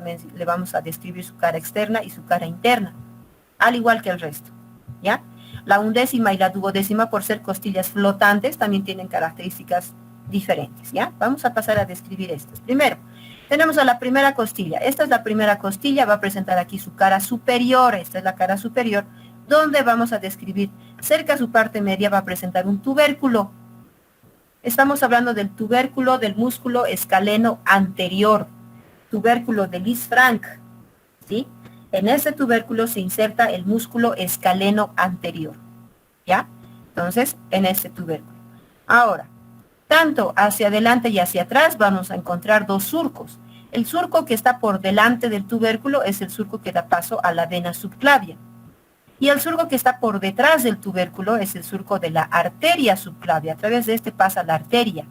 a describir su cara externa y su cara interna, al igual que el resto, ¿ya? La undécima y la duodécima, por ser costillas flotantes, también tienen características diferentes, ¿ya? Vamos a pasar a describir estas. Primero, tenemos a la primera costilla. Esta es la primera costilla, va a presentar aquí su cara superior, esta es la cara superior, donde vamos a describir, cerca a su parte media va a presentar un tubérculo. Estamos hablando del tubérculo del músculo escaleno anterior, tubérculo de Lisfranc, ¿sí? En ese tubérculo se inserta el músculo escaleno anterior, ¿ya? Entonces, en este tubérculo. Ahora, tanto hacia adelante y hacia atrás vamos a encontrar dos surcos. El surco que está por delante del tubérculo es el surco que da paso a la vena subclavia. Y el surco que está por detrás del tubérculo es el surco de la arteria subclavia. A través de este pasa la arteria.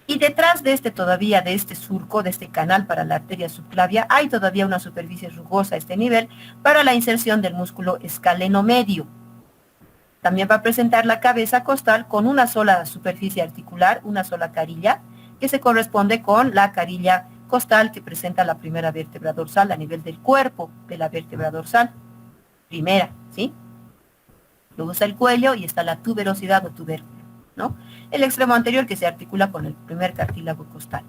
Y detrás de este todavía, de este surco, de este canal para la arteria subclavia, hay todavía una superficie rugosa a este nivel para la inserción del músculo escaleno medio. También va a presentar la cabeza costal con una sola superficie articular, una sola carilla, que se corresponde con la carilla costal que presenta la primera vértebra dorsal a nivel del cuerpo de la vértebra dorsal. Primera, ¿sí? Luego está el cuello y está la tuberosidad o tubérculo, ¿no? El extremo anterior que se articula con el primer cartílago costal.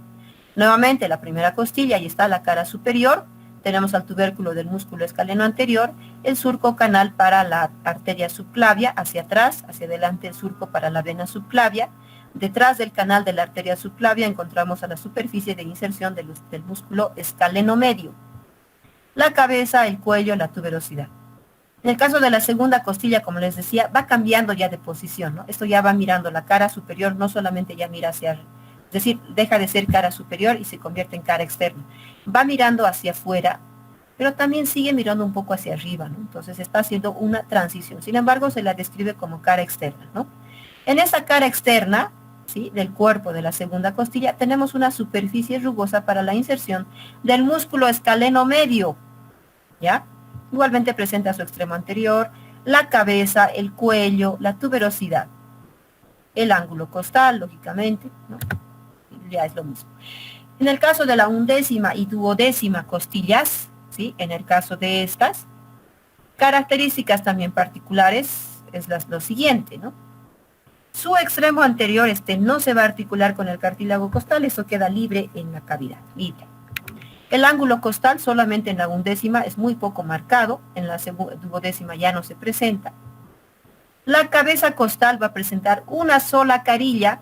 Nuevamente, la primera costilla, ahí está la cara superior, tenemos al tubérculo del músculo escaleno anterior, el surco canal para la arteria subclavia, hacia atrás, hacia adelante el surco para la vena subclavia. Detrás del canal de la arteria subclavia encontramos a la superficie de inserción del músculo escaleno medio. La cabeza, el cuello, la tuberosidad. En el caso de la segunda costilla, como les decía, va cambiando ya de posición, ¿no? Esto ya va mirando la cara superior, no solamente ya mira hacia, es decir, deja de ser cara superior y se convierte en cara externa. Va mirando hacia afuera, pero también sigue mirando un poco hacia arriba, ¿no? Entonces está haciendo una transición. Sin embargo, se la describe como cara externa, ¿no? En esa cara externa, ¿sí?, del cuerpo de la segunda costilla, tenemos una superficie rugosa para la inserción del músculo escaleno medio, ¿ya? Igualmente presenta su extremo anterior, la cabeza, el cuello, la tuberosidad, el ángulo costal, lógicamente, ¿no? Ya es lo mismo. En el caso de la undécima y duodécima costillas, ¿sí?, en el caso de estas, características también particulares es lo siguiente, ¿no? Su extremo anterior no se va a articular con el cartílago costal, eso queda libre en la cavidad, libre. El ángulo costal solamente en la undécima es muy poco marcado, en la duodécima ya no se presenta. La cabeza costal va a presentar una sola carilla,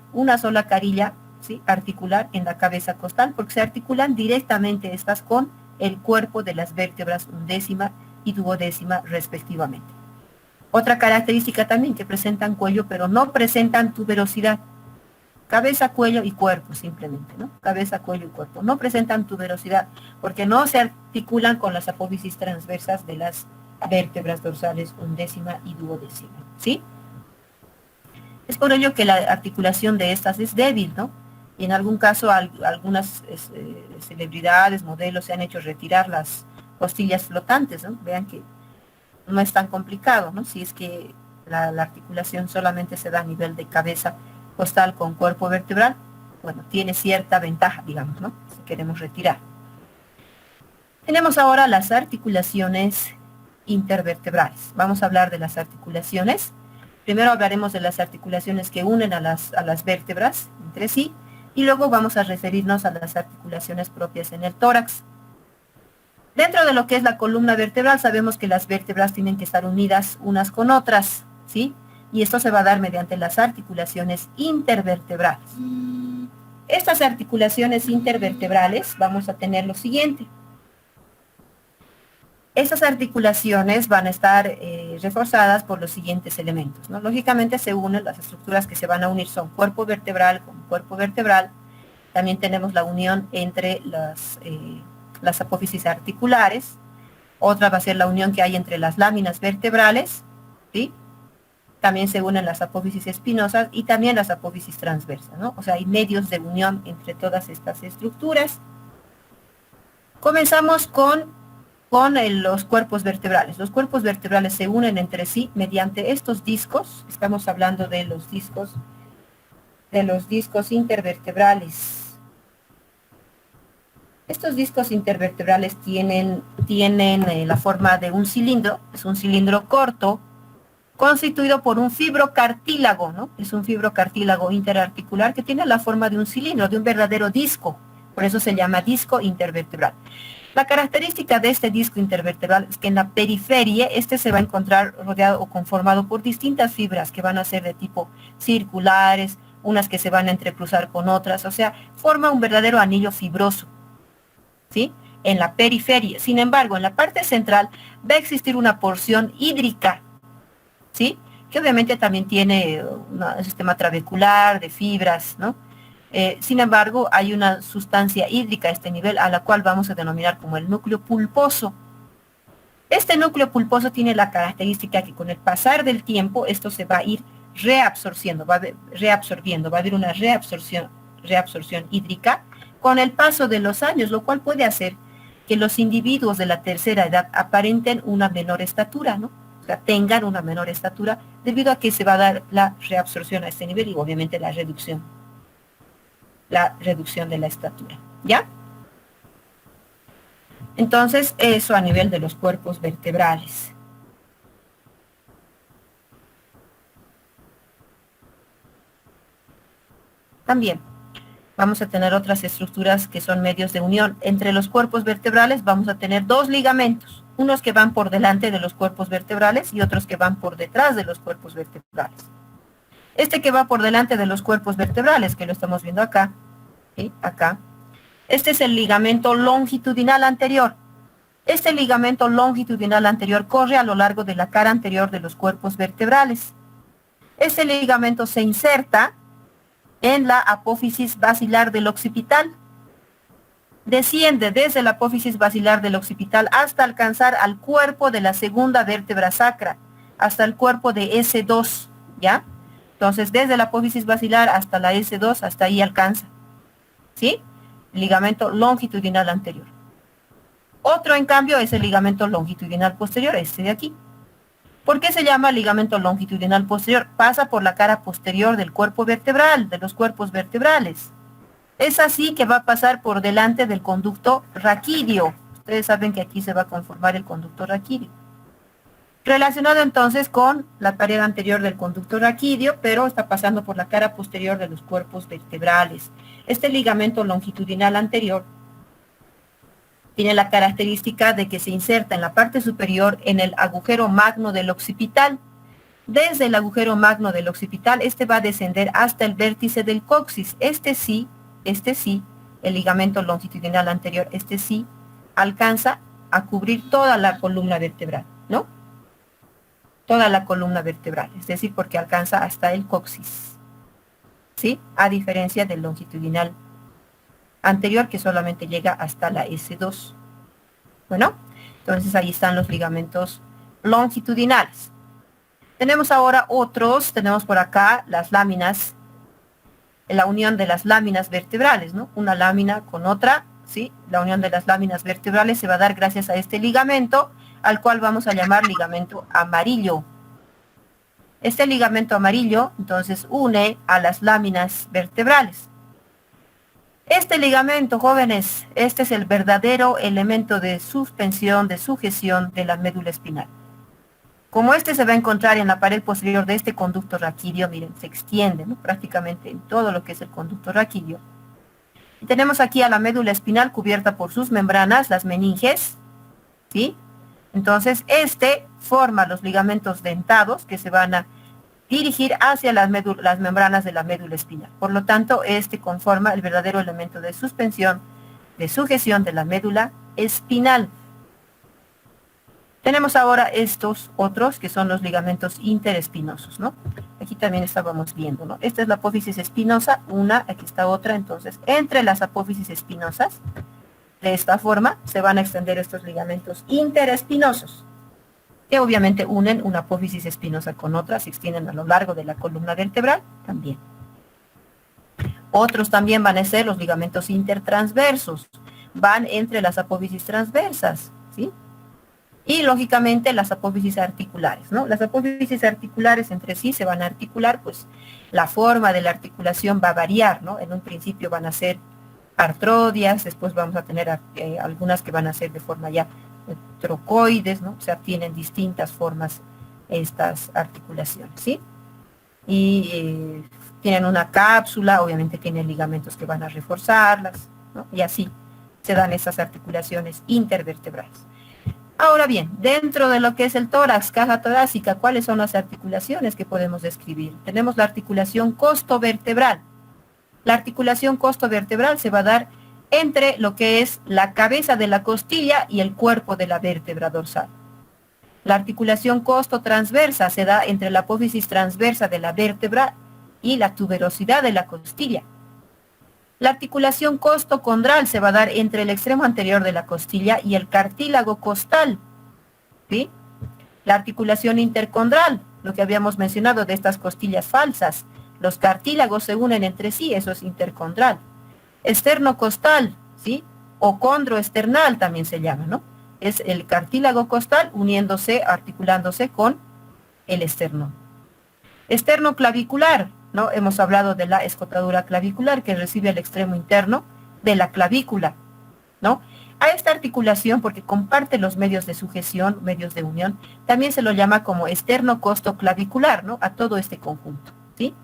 ¿sí?, articular en la cabeza costal, porque se articulan directamente estas con el cuerpo de las vértebras undécima y duodécima respectivamente. Otra característica también, que presentan cuello, pero no presentan tuberosidad. Cabeza, cuello y cuerpo simplemente, ¿no? Cabeza, cuello y cuerpo. No presentan tuberosidad porque no se articulan con las apófisis transversas de las vértebras dorsales undécima y duodécima, ¿sí? Es por ello que la articulación de estas es débil, ¿no? Y en algún caso algunas celebridades, modelos se han hecho retirar las costillas flotantes, ¿no? Vean que no es tan complicado, ¿no? Si es que la articulación solamente se da a nivel de cabeza costal con cuerpo vertebral, bueno, tiene cierta ventaja, digamos, ¿no?, si queremos retirar. Tenemos ahora las articulaciones intervertebrales. Vamos a hablar de las articulaciones. Primero hablaremos de las articulaciones que unen a las vértebras entre sí, y luego vamos a referirnos a las articulaciones propias en el tórax. Dentro de lo que es la columna vertebral, sabemos que las vértebras tienen que estar unidas unas con otras, ¿sí? Y esto se va a dar mediante las articulaciones intervertebrales. Estas articulaciones intervertebrales vamos a tener lo siguiente. Estas articulaciones van a estar reforzadas por los siguientes elementos, ¿no? Lógicamente se unen, las estructuras que se van a unir son cuerpo vertebral con cuerpo vertebral. También tenemos la unión entre las apófisis articulares. Otra va a ser la unión que hay entre las láminas vertebrales, ¿sí? También se unen las apófisis espinosas y también las apófisis transversas, ¿no? O sea, hay medios de unión entre todas estas estructuras. Comenzamos con los cuerpos vertebrales. Los cuerpos vertebrales se unen entre sí mediante estos discos. Estamos hablando de los discos intervertebrales. Estos discos intervertebrales tienen la forma de un cilindro. Es un cilindro corto, constituido por un fibrocartílago, ¿no? Es un fibrocartílago interarticular que tiene la forma de un cilindro, de un verdadero disco. Por eso se llama disco intervertebral. La característica de este disco intervertebral es que en la periferia se va a encontrar rodeado o conformado por distintas fibras que van a ser de tipo circulares, unas que se van a entrecruzar con otras, o sea, forma un verdadero anillo fibroso, ¿sí?, en la periferia. Sin embargo, en la parte central va a existir una porción hídrica, ¿sí?, que obviamente también tiene un sistema trabecular de fibras, ¿no? Sin embargo, hay una sustancia hídrica a este nivel, a la cual vamos a denominar como el núcleo pulposo. Este núcleo pulposo tiene la característica que con el pasar del tiempo esto se va a ir reabsorbiendo, va a haber una reabsorción hídrica con el paso de los años, lo cual puede hacer que los individuos de la tercera edad aparenten una menor estatura, ¿no? O sea, tengan una menor estatura debido a que se va a dar la reabsorción a este nivel y obviamente la reducción de la estatura, ¿ya? Entonces, eso a nivel de los cuerpos vertebrales. También, vamos a tener otras estructuras que son medios de unión. Entre los cuerpos vertebrales vamos a tener dos ligamentos, unos que van por delante de los cuerpos vertebrales y otros que van por detrás de los cuerpos vertebrales. Este que va por delante de los cuerpos vertebrales, que lo estamos viendo acá, ¿sí? Acá, este es el ligamento longitudinal anterior. Este ligamento longitudinal anterior corre a lo largo de la cara anterior de los cuerpos vertebrales. Este ligamento se inserta en la apófisis basilar del occipital. Desciende desde la apófisis basilar del occipital hasta alcanzar al cuerpo de la segunda vértebra sacra, hasta el cuerpo de S2, ¿ya? Entonces, desde la apófisis basilar hasta la S2, hasta ahí alcanza, ¿sí? Ligamento longitudinal anterior. Otro, en cambio, es el ligamento longitudinal posterior, este de aquí. ¿Por qué se llama ligamento longitudinal posterior? Pasa por la cara posterior del cuerpo vertebral, de los cuerpos vertebrales. Es así que va a pasar por delante del conducto raquídeo. Ustedes saben que aquí se va a conformar el conducto raquídeo. Relacionado entonces con la pared anterior del conducto raquídeo, pero está pasando por la cara posterior de los cuerpos vertebrales. Este ligamento longitudinal anterior tiene la característica de que se inserta en la parte superior en el agujero magno del occipital. Desde el agujero magno del occipital, este va a descender hasta el vértice del coxis. Este sí, el ligamento longitudinal anterior, este sí, alcanza a cubrir toda la columna vertebral, ¿no? Toda la columna vertebral, es decir, porque alcanza hasta el coxis, ¿sí? A diferencia del longitudinal anterior, que solamente llega hasta la S2. Bueno, entonces ahí están los ligamentos longitudinales. Tenemos ahora otros, tenemos por acá las láminas, la unión de las láminas vertebrales, ¿no? Una lámina con otra, ¿sí? La unión de las láminas vertebrales se va a dar gracias a este ligamento, al cual vamos a llamar ligamento amarillo. Este ligamento amarillo, entonces, une a las láminas vertebrales. Este ligamento, jóvenes, este es el verdadero elemento de suspensión, de sujeción de la médula espinal. Como este se va a encontrar en la pared posterior de este conducto raquídeo, miren, se extiende, ¿no? Prácticamente en todo lo que es el conducto raquídeo. Y tenemos aquí a la médula espinal cubierta por sus membranas, las meninges, ¿sí? Entonces, este forma los ligamentos dentados que se van a dirigir hacia las membranas de la médula espinal. Por lo tanto, este conforma el verdadero elemento de suspensión, de sujeción de la médula espinal. Tenemos ahora estos otros que son los ligamentos interespinosos, ¿no? Aquí también estábamos viendo, ¿no? Esta es la apófisis espinosa, una, aquí está otra. Entonces, entre las apófisis espinosas, de esta forma, se van a extender estos ligamentos interespinosos, que obviamente unen una apófisis espinosa con otra, se extienden a lo largo de la columna vertebral también. Otros también van a ser los ligamentos intertransversos, van entre las apófisis transversas, ¿sí? Y lógicamente las apófisis articulares, ¿no? Las apófisis articulares entre sí se van a articular, pues la forma de la articulación va a variar, ¿no? En un principio van a ser artrodias, después vamos a tener algunas que van a ser de forma ya trocoides, ¿no? O sea, tienen distintas formas estas articulaciones, ¿sí? Y tienen una cápsula, obviamente tienen ligamentos que van a reforzarlas, ¿no? Y así se dan esas articulaciones intervertebrales. Ahora bien, dentro de lo que es el tórax, caja torácica, ¿cuáles son las articulaciones que podemos describir? Tenemos la articulación costovertebral. La articulación costovertebral se va a dar entre lo que es la cabeza de la costilla y el cuerpo de la vértebra dorsal. La articulación costotransversa se da entre la apófisis transversa de la vértebra y la tuberosidad de la costilla. La articulación costocondral se va a dar entre el extremo anterior de la costilla y el cartílago costal, ¿sí? La articulación intercondral, lo que habíamos mencionado de estas costillas falsas, los cartílagos se unen entre sí, eso es intercondral. Esternocostal, ¿sí? O condroesternal también se llama, ¿no? Es el cartílago costal uniéndose, articulándose con el esternón. Esternoclavicular, ¿no? Hemos hablado de la escotadura clavicular que recibe el extremo interno de la clavícula, ¿no? A esta articulación, porque comparte los medios de sujeción, medios de unión, también se lo llama como esternocostoclavicular, ¿no? A todo este conjunto, ¿sí?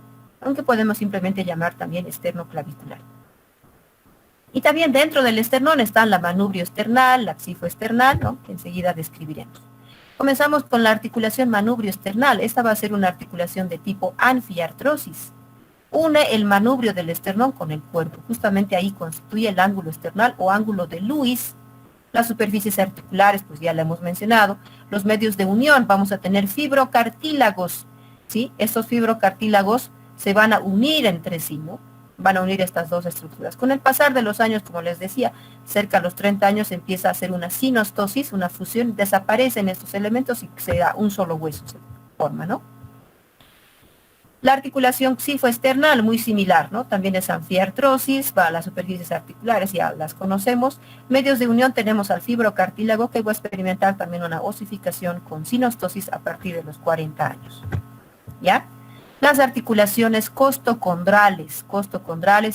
Aunque podemos simplemente llamar también esternoclavicular. Y también dentro del esternón están la manubrio esternal, la xifoesternal, ¿no? Que enseguida describiremos. Comenzamos con la articulación manubrio esternal. Esta va a ser una articulación de tipo anfiartrosis. Une el manubrio del esternón con el cuerpo. Justamente ahí constituye el ángulo esternal o ángulo de Lewis. Las superficies articulares, pues ya la hemos mencionado. Los medios de unión, vamos a tener fibrocartílagos, ¿sí? Estos fibrocartílagos se van a unir entre sí, ¿no? Van a unir estas dos estructuras. Con el pasar de los años, como les decía, cerca de los 30 años empieza a hacer una sinostosis, una fusión, desaparecen estos elementos y se da un solo hueso, se forma, ¿no? La articulación xifoesternal, muy similar, ¿no? También es anfiartrosis, va a las superficies articulares, ya las conocemos. Medios de unión tenemos al fibrocartílago, que va a experimentar también una osificación con sinostosis a partir de los 40 años, ¿ya? Las articulaciones costocondrales,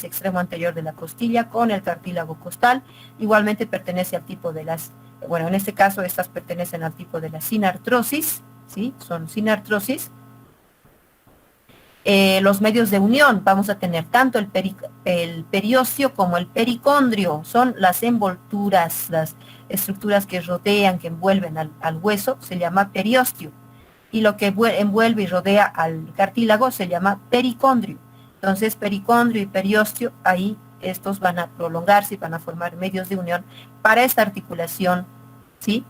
extremo anterior de la costilla con el cartílago costal, igualmente pertenece al tipo de las, bueno, en este caso estas pertenecen al tipo de la sinartrosis, ¿sí? Son sinartrosis. Los medios de unión, vamos a tener tanto el periósteo como el pericondrio, son las envolturas, las estructuras que rodean, que envuelven al hueso, se llama periósteo. Y lo que envuelve y rodea al cartílago se llama pericondrio. Entonces, pericondrio y periósteo, ahí estos van a prolongarse y van a formar medios de unión para esta articulación, ¿sí?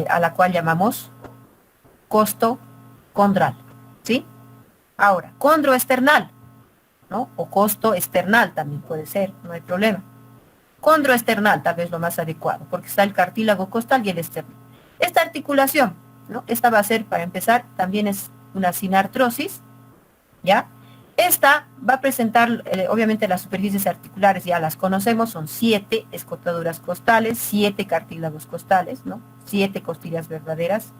A la cual llamamos costocondral, ¿sí? Ahora, condroesternal, ¿no? O costoesternal también puede ser, no hay problema. Condroesternal, tal vez lo más adecuado, porque está el cartílago costal y el esternón. Esta articulación, ¿no? Esta va a ser, para empezar, también es una sinartrosis, ¿ya? Esta va a presentar, obviamente las superficies articulares ya las conocemos, son 7 escotaduras costales, 7 cartílagos costales, ¿no? 7 costillas verdaderas.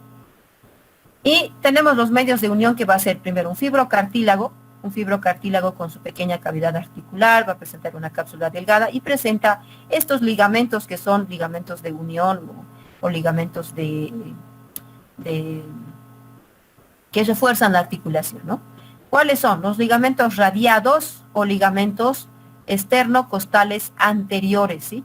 Y tenemos los medios de unión que va a ser primero un fibrocartílago con su pequeña cavidad articular, va a presentar una cápsula delgada y presenta estos ligamentos que son ligamentos de unión o ligamentos que refuerzan la articulación, ¿no? ¿Cuáles son? Los ligamentos radiados o ligamentos esternocostales anteriores, ¿sí?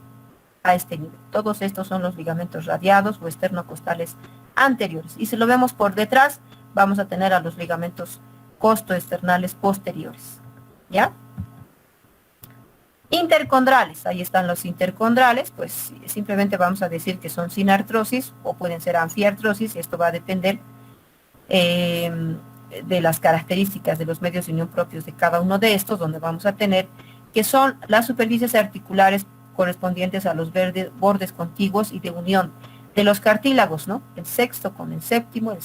A este nivel. Todos estos son los ligamentos radiados o esternocostales anteriores. Y si lo vemos por detrás, vamos a tener a los ligamentos costoesternales posteriores, ¿ya? Intercondrales, ahí están los intercondrales, pues simplemente vamos a decir que son sinartrosis o pueden ser anfiartrosis, y esto va a depender de las características de los medios de unión propios de cada uno de estos, donde vamos a tener que son las superficies articulares correspondientes a los bordes contiguos y de unión de los cartílagos, ¿no? El sexto con el séptimo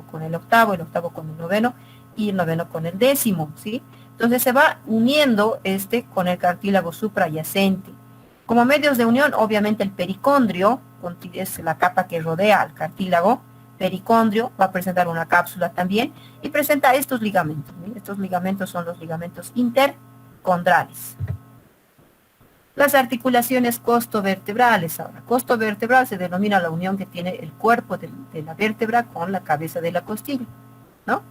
con el octavo con el noveno y el noveno con el décimo, ¿sí? Entonces se va uniendo con el cartílago suprayacente. Como medios de unión, obviamente el pericondrio, es la capa que rodea al cartílago, pericondrio, va a presentar una cápsula también y presenta estos ligamentos, ¿sí? Estos ligamentos son los ligamentos intercondrales. Las articulaciones costovertebrales. Ahora, costovertebral se denomina la unión que tiene el cuerpo de la vértebra con la cabeza de la costilla, ¿no?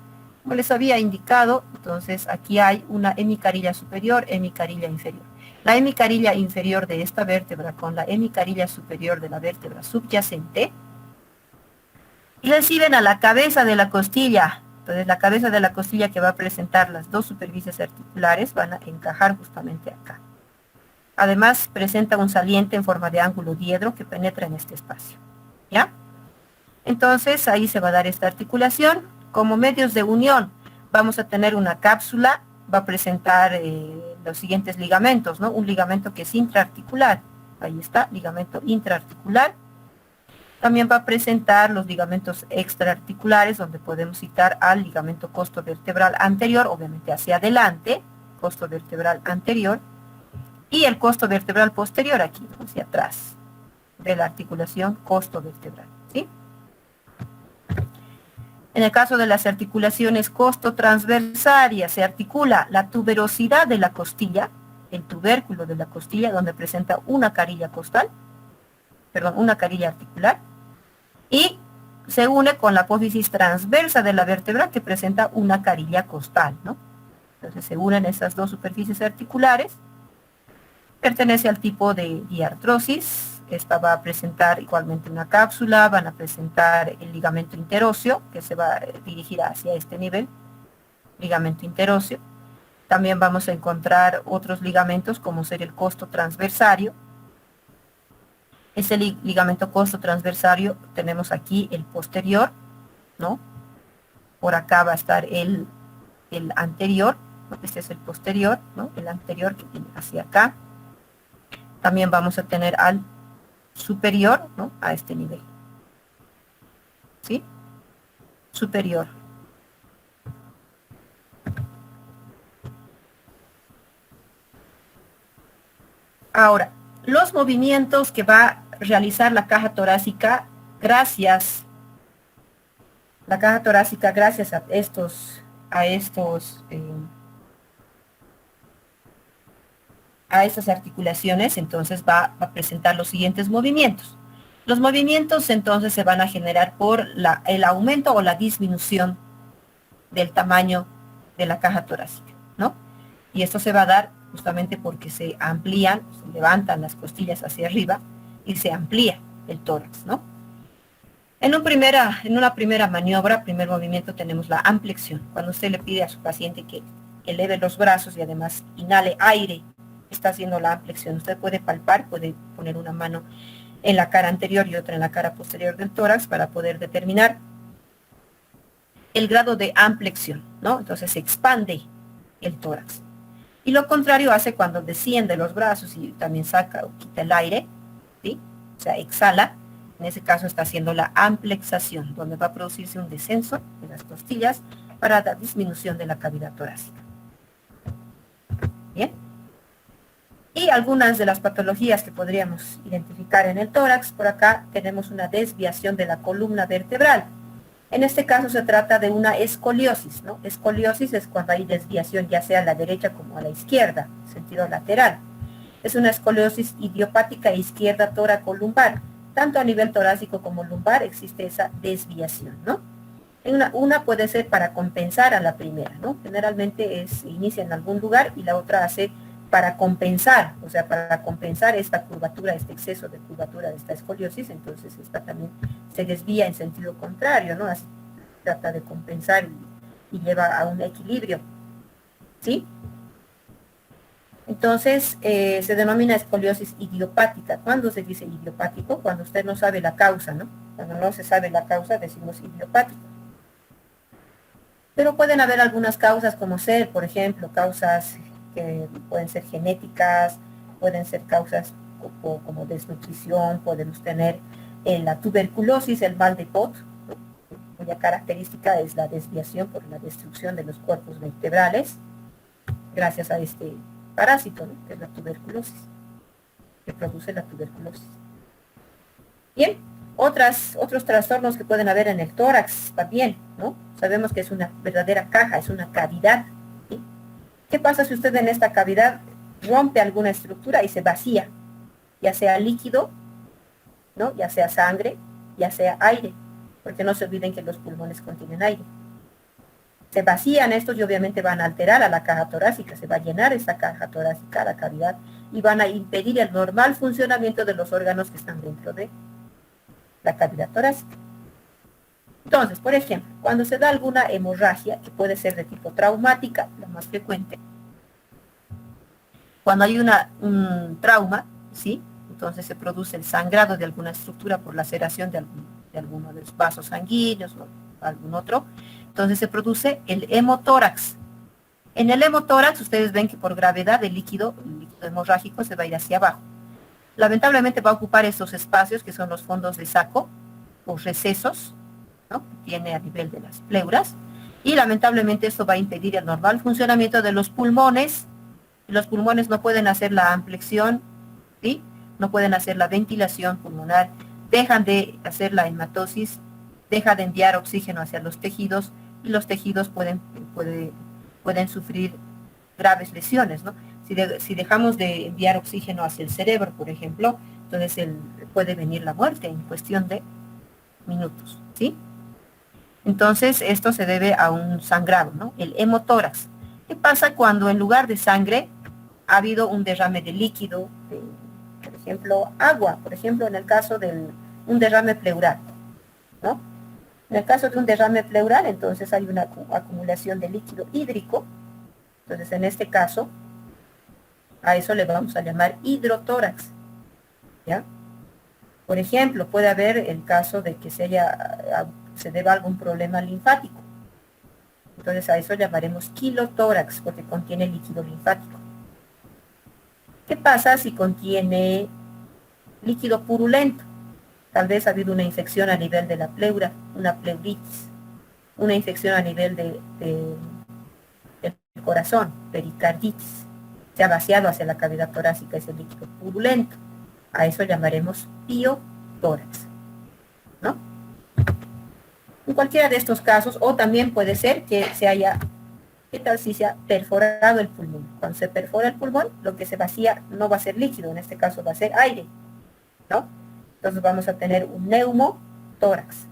Como les había indicado, entonces aquí hay una hemicarilla superior, hemicarilla inferior. La hemicarilla inferior de esta vértebra con la hemicarilla superior de la vértebra subyacente reciben a la cabeza de la costilla. Entonces la cabeza de la costilla que va a presentar las dos superficies articulares van a encajar justamente acá. Además, presenta un saliente en forma de ángulo diedro que penetra en este espacio, ¿ya? Entonces, ahí se va a dar esta articulación. Como medios de unión, vamos a tener una cápsula, va a presentar los siguientes ligamentos, ¿no? Un ligamento que es intraarticular, ahí está, ligamento intraarticular. También va a presentar los ligamentos extraarticulares, donde podemos citar al ligamento costovertebral anterior, obviamente hacia adelante, costovertebral anterior, y el costovertebral posterior aquí, hacia atrás, de la articulación costovertebral, ¿sí? En el caso de las articulaciones costotransversarias, se articula la tuberosidad de la costilla, el tubérculo de la costilla, donde presenta una carilla costal, una carilla articular, y se une con la apófisis transversa de la vértebra, que presenta una carilla costal, ¿no? Entonces se unen esas dos superficies articulares, Pertenece al tipo de diartrosis. Esta va a presentar igualmente una cápsula, van a presentar el ligamento interóseo, que se va a dirigir hacia este nivel, ligamento interóseo. También vamos a encontrar otros ligamentos, como ser el costo transversario. Ese ligamento costo transversario tenemos aquí el posterior, ¿no? Por acá va a estar el anterior, ¿no? Este es el posterior, ¿no? El anterior que viene hacia acá. También vamos a tener al superior, ¿no? A este nivel. ¿Sí? Superior. Ahora, los movimientos que va a realizar la caja torácica gracias a estos a estas articulaciones, entonces va a presentar los siguientes movimientos. Los movimientos entonces se van a generar por el aumento o la disminución del tamaño de la caja torácica, ¿no? Y esto se va a dar justamente porque se amplían, se levantan las costillas hacia arriba y se amplía el tórax, ¿no? En una primera maniobra, primer movimiento, tenemos la amplexión. Cuando usted le pide a su paciente que eleve los brazos y además inhale aire, está haciendo la amplexión. Usted puede palpar, puede poner una mano en la cara anterior y otra en la cara posterior del tórax para poder determinar el grado de amplexión, ¿no? Entonces se expande el tórax. Y lo contrario hace cuando desciende los brazos y también saca o quita el aire, ¿sí? O sea, exhala. En ese caso está haciendo la amplexación, donde va a producirse un descenso de las costillas para la disminución de la cavidad torácica. Bien. Y algunas de las patologías que podríamos identificar en el tórax, por acá tenemos una desviación de la columna vertebral. En este caso se trata de una escoliosis, ¿no? Escoliosis es cuando hay desviación ya sea a la derecha como a la izquierda, sentido lateral. Es una escoliosis idiopática izquierda toracolumbar. Tanto a nivel torácico como lumbar existe esa desviación, ¿no? Una puede ser para compensar a la primera, ¿no? Generalmente inicia en algún lugar y la otra hace para compensar, o sea, para compensar esta curvatura, este exceso de curvatura de esta escoliosis, entonces esta también se desvía en sentido contrario, ¿no? Así trata de compensar y lleva a un equilibrio, ¿sí? Entonces, se denomina escoliosis idiopática. ¿Cuándo se dice idiopático? Cuando usted no sabe la causa, ¿no? Cuando no se sabe la causa, decimos idiopático. Pero pueden haber algunas causas como ser, por ejemplo, causas que pueden ser genéticas, pueden ser causas como desnutrición, podemos tener la tuberculosis, el mal de Pot, cuya característica es la desviación por la destrucción de los cuerpos vertebrales, gracias a este parásito, ¿no? Que es la tuberculosis, que produce la tuberculosis. Bien, otros trastornos que pueden haber en el tórax también, ¿no? Sabemos que es una verdadera caja, es una cavidad, ¿sí? ¿Qué pasa si usted en esta cavidad rompe alguna estructura y se vacía? Ya sea líquido, ¿no? Ya sea sangre, ya sea aire, porque no se olviden que los pulmones contienen aire. Se vacían estos y obviamente van a alterar a la caja torácica, se va a llenar esta caja torácica, la cavidad, y van a impedir el normal funcionamiento de los órganos que están dentro de la cavidad torácica. Entonces, por ejemplo, cuando se da alguna hemorragia, que puede ser de tipo traumática, la más frecuente, cuando hay un trauma, ¿sí? Entonces se produce el sangrado de alguna estructura por laceración de alguno de los vasos sanguíneos o algún otro. Entonces se produce el hemotórax. En el hemotórax ustedes ven que por gravedad el líquido hemorrágico se va a ir hacia abajo. Lamentablemente va a ocupar esos espacios que son los fondos de saco o recesos, ¿no? Que tiene a nivel de las pleuras, y lamentablemente esto va a impedir el normal funcionamiento de los pulmones. Los pulmones no pueden hacer la amplexión, ¿sí? No pueden hacer la ventilación pulmonar, dejan de hacer la hematosis, deja de enviar oxígeno hacia los tejidos y los tejidos pueden sufrir graves lesiones, ¿no? Si dejamos de enviar oxígeno hacia el cerebro, por ejemplo, entonces puede venir la muerte en cuestión de minutos, ¿sí? Entonces esto se debe a un sangrado, ¿no? El hemotórax. ¿Qué pasa cuando en lugar de sangre ha habido un derrame de líquido, por ejemplo, agua, por ejemplo, en el caso de un derrame pleural, ¿no? En el caso de un derrame pleural, entonces hay una acumulación de líquido hídrico, entonces en este caso, a eso le vamos a llamar hidrotórax, ¿ya? Por ejemplo, puede haber el caso de que se deba algún problema linfático, entonces a eso llamaremos kilotórax, porque contiene líquido linfático. ¿Qué pasa si contiene líquido purulento? Tal vez ha habido una infección a nivel de la pleura, una pleuritis, una infección a nivel del corazón, pericarditis. Se ha vaciado hacia la cavidad torácica ese líquido purulento. A eso llamaremos piotórax, ¿no? En cualquiera de estos casos, o también puede ser que ¿qué tal si se ha perforado el pulmón? Cuando se perfora el pulmón, lo que se vacía no va a ser líquido, en este caso va a ser aire, ¿no? Entonces vamos a tener un neumotórax.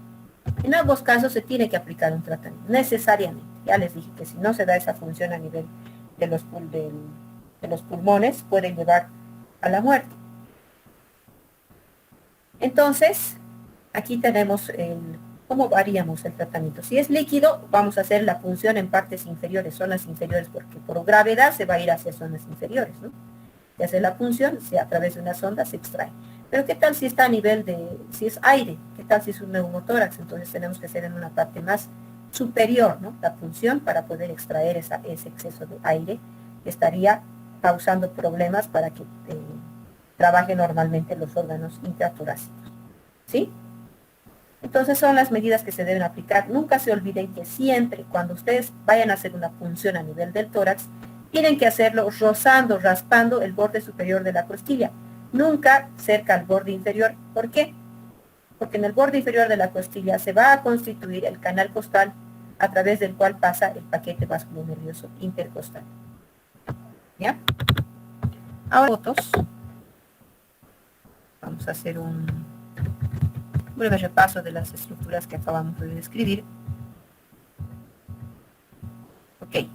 En ambos casos se tiene que aplicar un tratamiento, necesariamente. Ya les dije que si no se da esa función a nivel de los pulmones, puede llevar a la muerte. Entonces, aquí tenemos cómo haríamos el tratamiento. Si es líquido, vamos a hacer la punción en partes inferiores, zonas inferiores, porque por gravedad se va a ir hacia zonas inferiores, ¿no? Se hace la punción, a través de una sonda se extrae. Pero ¿qué tal si está a nivel si es aire? ¿Qué tal si es un neumotórax? Entonces tenemos que hacer en una parte más superior, ¿no? La punción para poder extraer ese exceso de aire que estaría causando problemas para que trabajen normalmente los órganos intratorácicos, ¿sí? Entonces son las medidas que se deben aplicar. Nunca se olviden que siempre cuando ustedes vayan a hacer una punción a nivel del tórax, tienen que hacerlo rozando, raspando el borde superior de la costilla. Nunca cerca al borde inferior. ¿Por qué? Porque en el borde inferior de la costilla se va a constituir el canal costal a través del cual pasa el paquete vasculonervioso intercostal. ¿Ya? Ahora fotos. Vamos a hacer un breve repaso de las estructuras que acabamos de describir. Ok.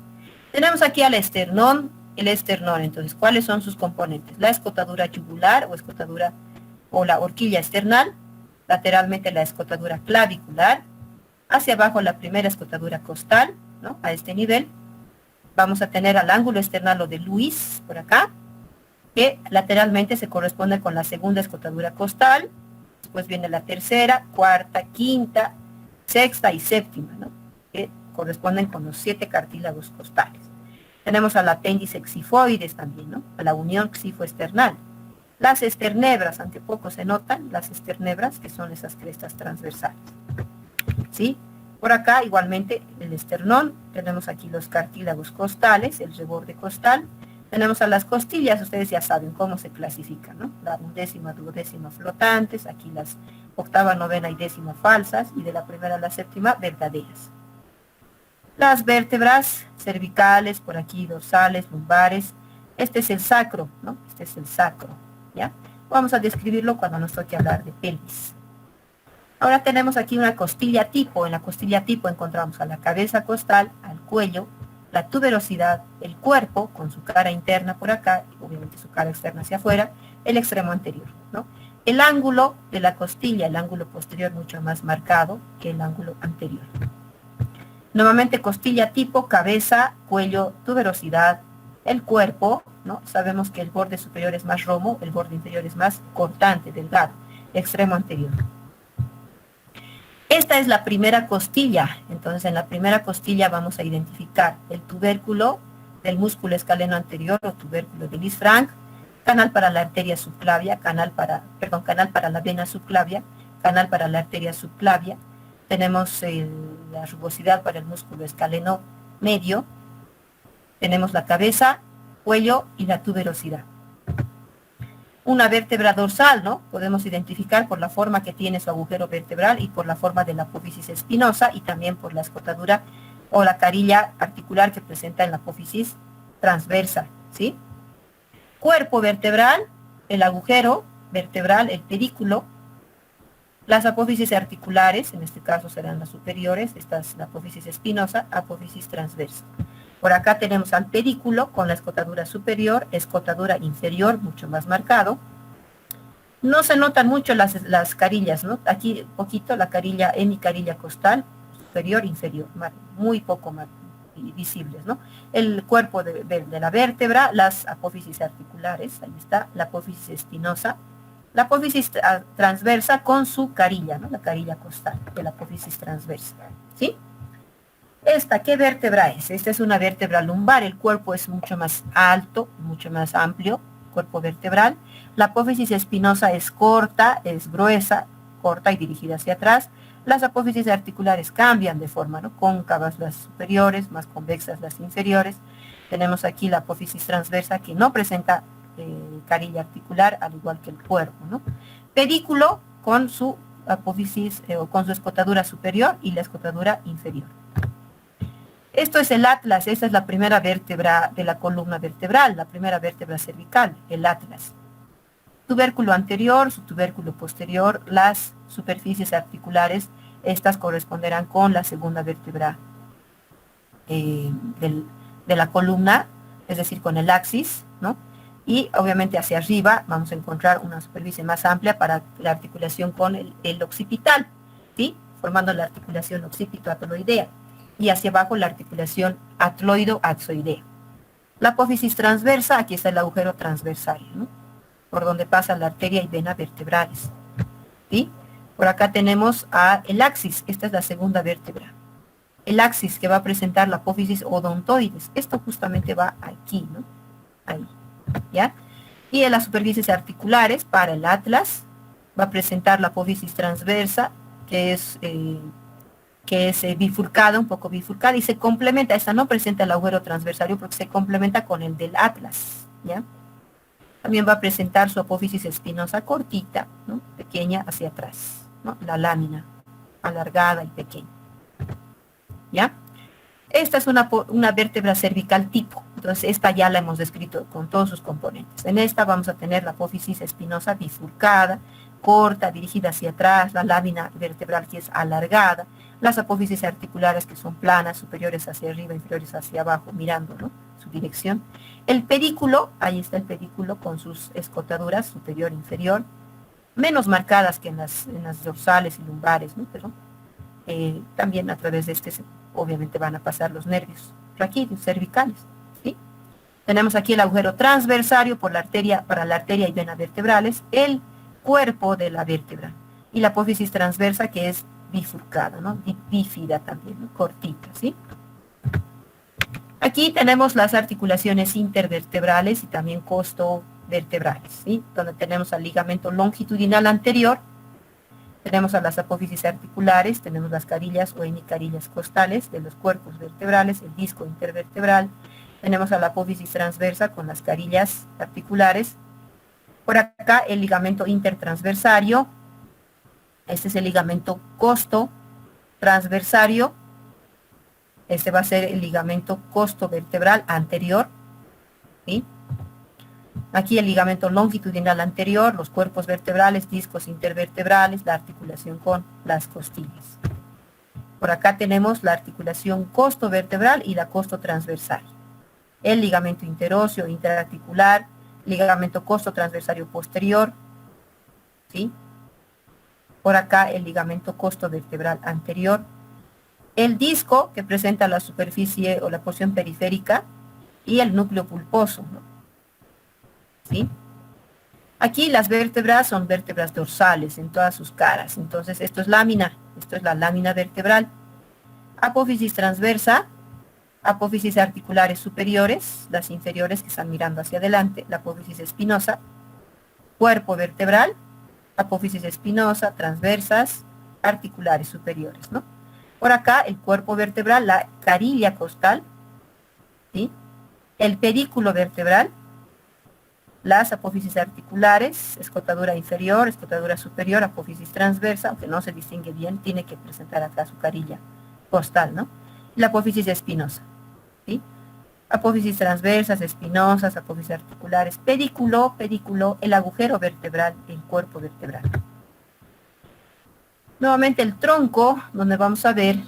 Tenemos aquí al esternón. El esternón, entonces, ¿cuáles son sus componentes? La escotadura yugular o la horquilla esternal, lateralmente la escotadura clavicular, hacia abajo la primera escotadura costal, ¿no? A este nivel. Vamos a tener al ángulo esternal o de Luis, por acá, que lateralmente se corresponde con la segunda escotadura costal, después viene la tercera, cuarta, quinta, sexta y séptima, ¿no? Que corresponden con los 7 cartílagos costales. Tenemos al apéndice xifoides también, ¿no? A la unión xifoesternal. Las esternebras, aunque poco se notan, las esternebras, que son esas crestas transversales, ¿sí? Por acá, igualmente, el esternón, tenemos aquí los cartílagos costales, el reborde costal, tenemos a las costillas, ustedes ya saben cómo se clasifican, ¿no? La undécima, duodécima flotantes, aquí las octava, novena y décima falsas, y de la primera a la séptima, verdaderas. Las vértebras cervicales, por aquí dorsales, lumbares, este es el sacro, ¿no? Este es el sacro, ¿ya? Vamos a describirlo cuando nos toque hablar de pelvis. Ahora tenemos aquí una costilla tipo. En la costilla tipo encontramos a la cabeza costal, al cuello, la tuberosidad, el cuerpo con su cara interna por acá, obviamente su cara externa hacia afuera, el extremo anterior, ¿no? El ángulo de la costilla, el ángulo posterior mucho más marcado que el ángulo anterior. Normalmente costilla tipo, cabeza, cuello, tuberosidad, el cuerpo, ¿no? Sabemos que el borde superior es más romo, el borde inferior es más cortante, delgado, extremo anterior. Esta es la primera costilla, entonces en la primera costilla vamos a identificar el tubérculo del músculo escaleno anterior o tubérculo de Lisfranc, canal para la arteria subclavia, canal para la vena subclavia, canal para la arteria subclavia, tenemos la rugosidad para el músculo escaleno medio, tenemos la cabeza, cuello y la tuberosidad. Una vértebra dorsal, ¿no? Podemos identificar por la forma que tiene su agujero vertebral y por la forma de la apófisis espinosa y también por la escotadura o la carilla articular que presenta en la apófisis transversa, ¿sí? Cuerpo vertebral, el agujero vertebral, el pedículo, las apófisis articulares, en este caso serán las superiores, esta es la apófisis espinosa, apófisis transversa. Por acá tenemos al pedículo con la escotadura superior, escotadura inferior, mucho más marcado. No se notan mucho las carillas, ¿no? Aquí un poquito la carilla, hemicarilla costal, superior, inferior, muy poco más visibles, ¿no? El cuerpo de la vértebra, las apófisis articulares, ahí está, la apófisis espinosa, la apófisis transversa con su carilla, ¿no? La carilla costal de la apófisis transversa, ¿sí? Esta, ¿qué vértebra es? Esta es una vértebra lumbar, el cuerpo es mucho más alto, mucho más amplio, cuerpo vertebral. La apófisis espinosa es corta, es gruesa, corta y dirigida hacia atrás. Las apófisis articulares cambian de forma, ¿no? Cóncavas las superiores, más convexas las inferiores. Tenemos aquí la apófisis transversa que no presenta carilla articular, al igual que el cuerpo, ¿no? Pedículo con su apófisis o con su escotadura superior y la escotadura inferior. Esto es el atlas, esta es la primera vértebra de la columna vertebral, la primera vértebra cervical, el atlas. Tubérculo anterior, su tubérculo posterior, las superficies articulares, estas corresponderán con la segunda vértebra de la columna, es decir, con el axis, ¿no? Y obviamente hacia arriba vamos a encontrar una superficie más amplia para la articulación con el occipital, ¿sí? Formando la articulación occipito-atoloidea. Y hacia abajo la articulación atloido-axoidea. La apófisis transversa, aquí está el agujero transversario, ¿no? Por donde pasa la arteria y vena vertebrales, ¿sí? Por acá tenemos el axis, esta es la segunda vértebra. El axis que va a presentar la apófisis odontoides, esto justamente va aquí, ¿no? Ahí, ¿ya? Y en las superficies articulares, para el atlas, va a presentar la apófisis transversa, que es bifurcada, un poco bifurcada, y se complementa, esta no presenta el agujero transversario porque se complementa con el del atlas, ¿ya? También va a presentar su apófisis espinosa cortita, ¿no? Pequeña hacia atrás, ¿no? La lámina alargada y pequeña, ¿ya? Esta es una vértebra cervical tipo, entonces esta ya la hemos descrito con todos sus componentes. En esta vamos a tener la apófisis espinosa bifurcada, corta, dirigida hacia atrás, la lámina vertebral que es alargada, las apófisis articulares que son planas, superiores hacia arriba, inferiores hacia abajo, mirando, ¿no? Su dirección. El pedículo, ahí está el pedículo con sus escotaduras superior e inferior, menos marcadas que en las dorsales y lumbares, ¿no? Pero también a través de este obviamente van a pasar los nervios raquídeos, cervicales, ¿sí? Tenemos aquí el agujero transversario para la arteria y vena vertebrales, el cuerpo de la vértebra y la apófisis transversa que es bifurcada, ¿no? Bífida también, ¿no? Cortita, ¿sí? Aquí tenemos las articulaciones intervertebrales y también costovertebrales, ¿sí? Donde tenemos al ligamento longitudinal anterior, tenemos a las apófisis articulares, tenemos las carillas o hemicarillas costales de los cuerpos vertebrales, el disco intervertebral, tenemos a la apófisis transversa con las carillas articulares, por acá el ligamento intertransversario, este es el ligamento costo transversario, este va a ser el ligamento costovertebral anterior, ¿sí? Aquí el ligamento longitudinal anterior, los cuerpos vertebrales, discos intervertebrales, la articulación con las costillas. Por acá tenemos la articulación costovertebral y la costotransversal. El ligamento interóseo, interarticular, ligamento costotransversario posterior, ¿sí? Por acá el ligamento costovertebral anterior. El disco que presenta la superficie o la porción periférica y el núcleo pulposo, ¿no? ¿Sí? Aquí las vértebras son vértebras dorsales en todas sus caras. Entonces esto es la lámina vertebral. Apófisis transversa, apófisis articulares superiores, las inferiores que están mirando hacia adelante, la apófisis espinosa, cuerpo vertebral, apófisis espinosa, transversas, articulares superiores, ¿no? Por acá el cuerpo vertebral, la carilla costal, ¿sí? El pedículo vertebral, las apófisis articulares, escotadura inferior, escotadura superior, apófisis transversa, aunque no se distingue bien, tiene que presentar acá su carilla costal, ¿no? Y la apófisis espinosa, ¿sí? Apófisis transversas, espinosas, apófisis articulares, pedículo, el agujero vertebral, el cuerpo vertebral. Nuevamente el tronco, donde vamos a ver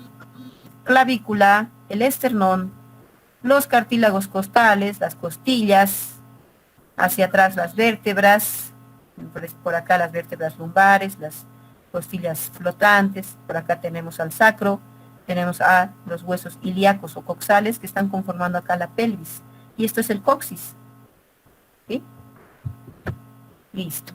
clavícula, el esternón, los cartílagos costales, las costillas, hacia atrás las vértebras, por acá las vértebras lumbares, las costillas flotantes, por acá tenemos al sacro, tenemos a los huesos ilíacos o coxales que están conformando acá la pelvis, y esto es el coxis, ¿sí? Listo.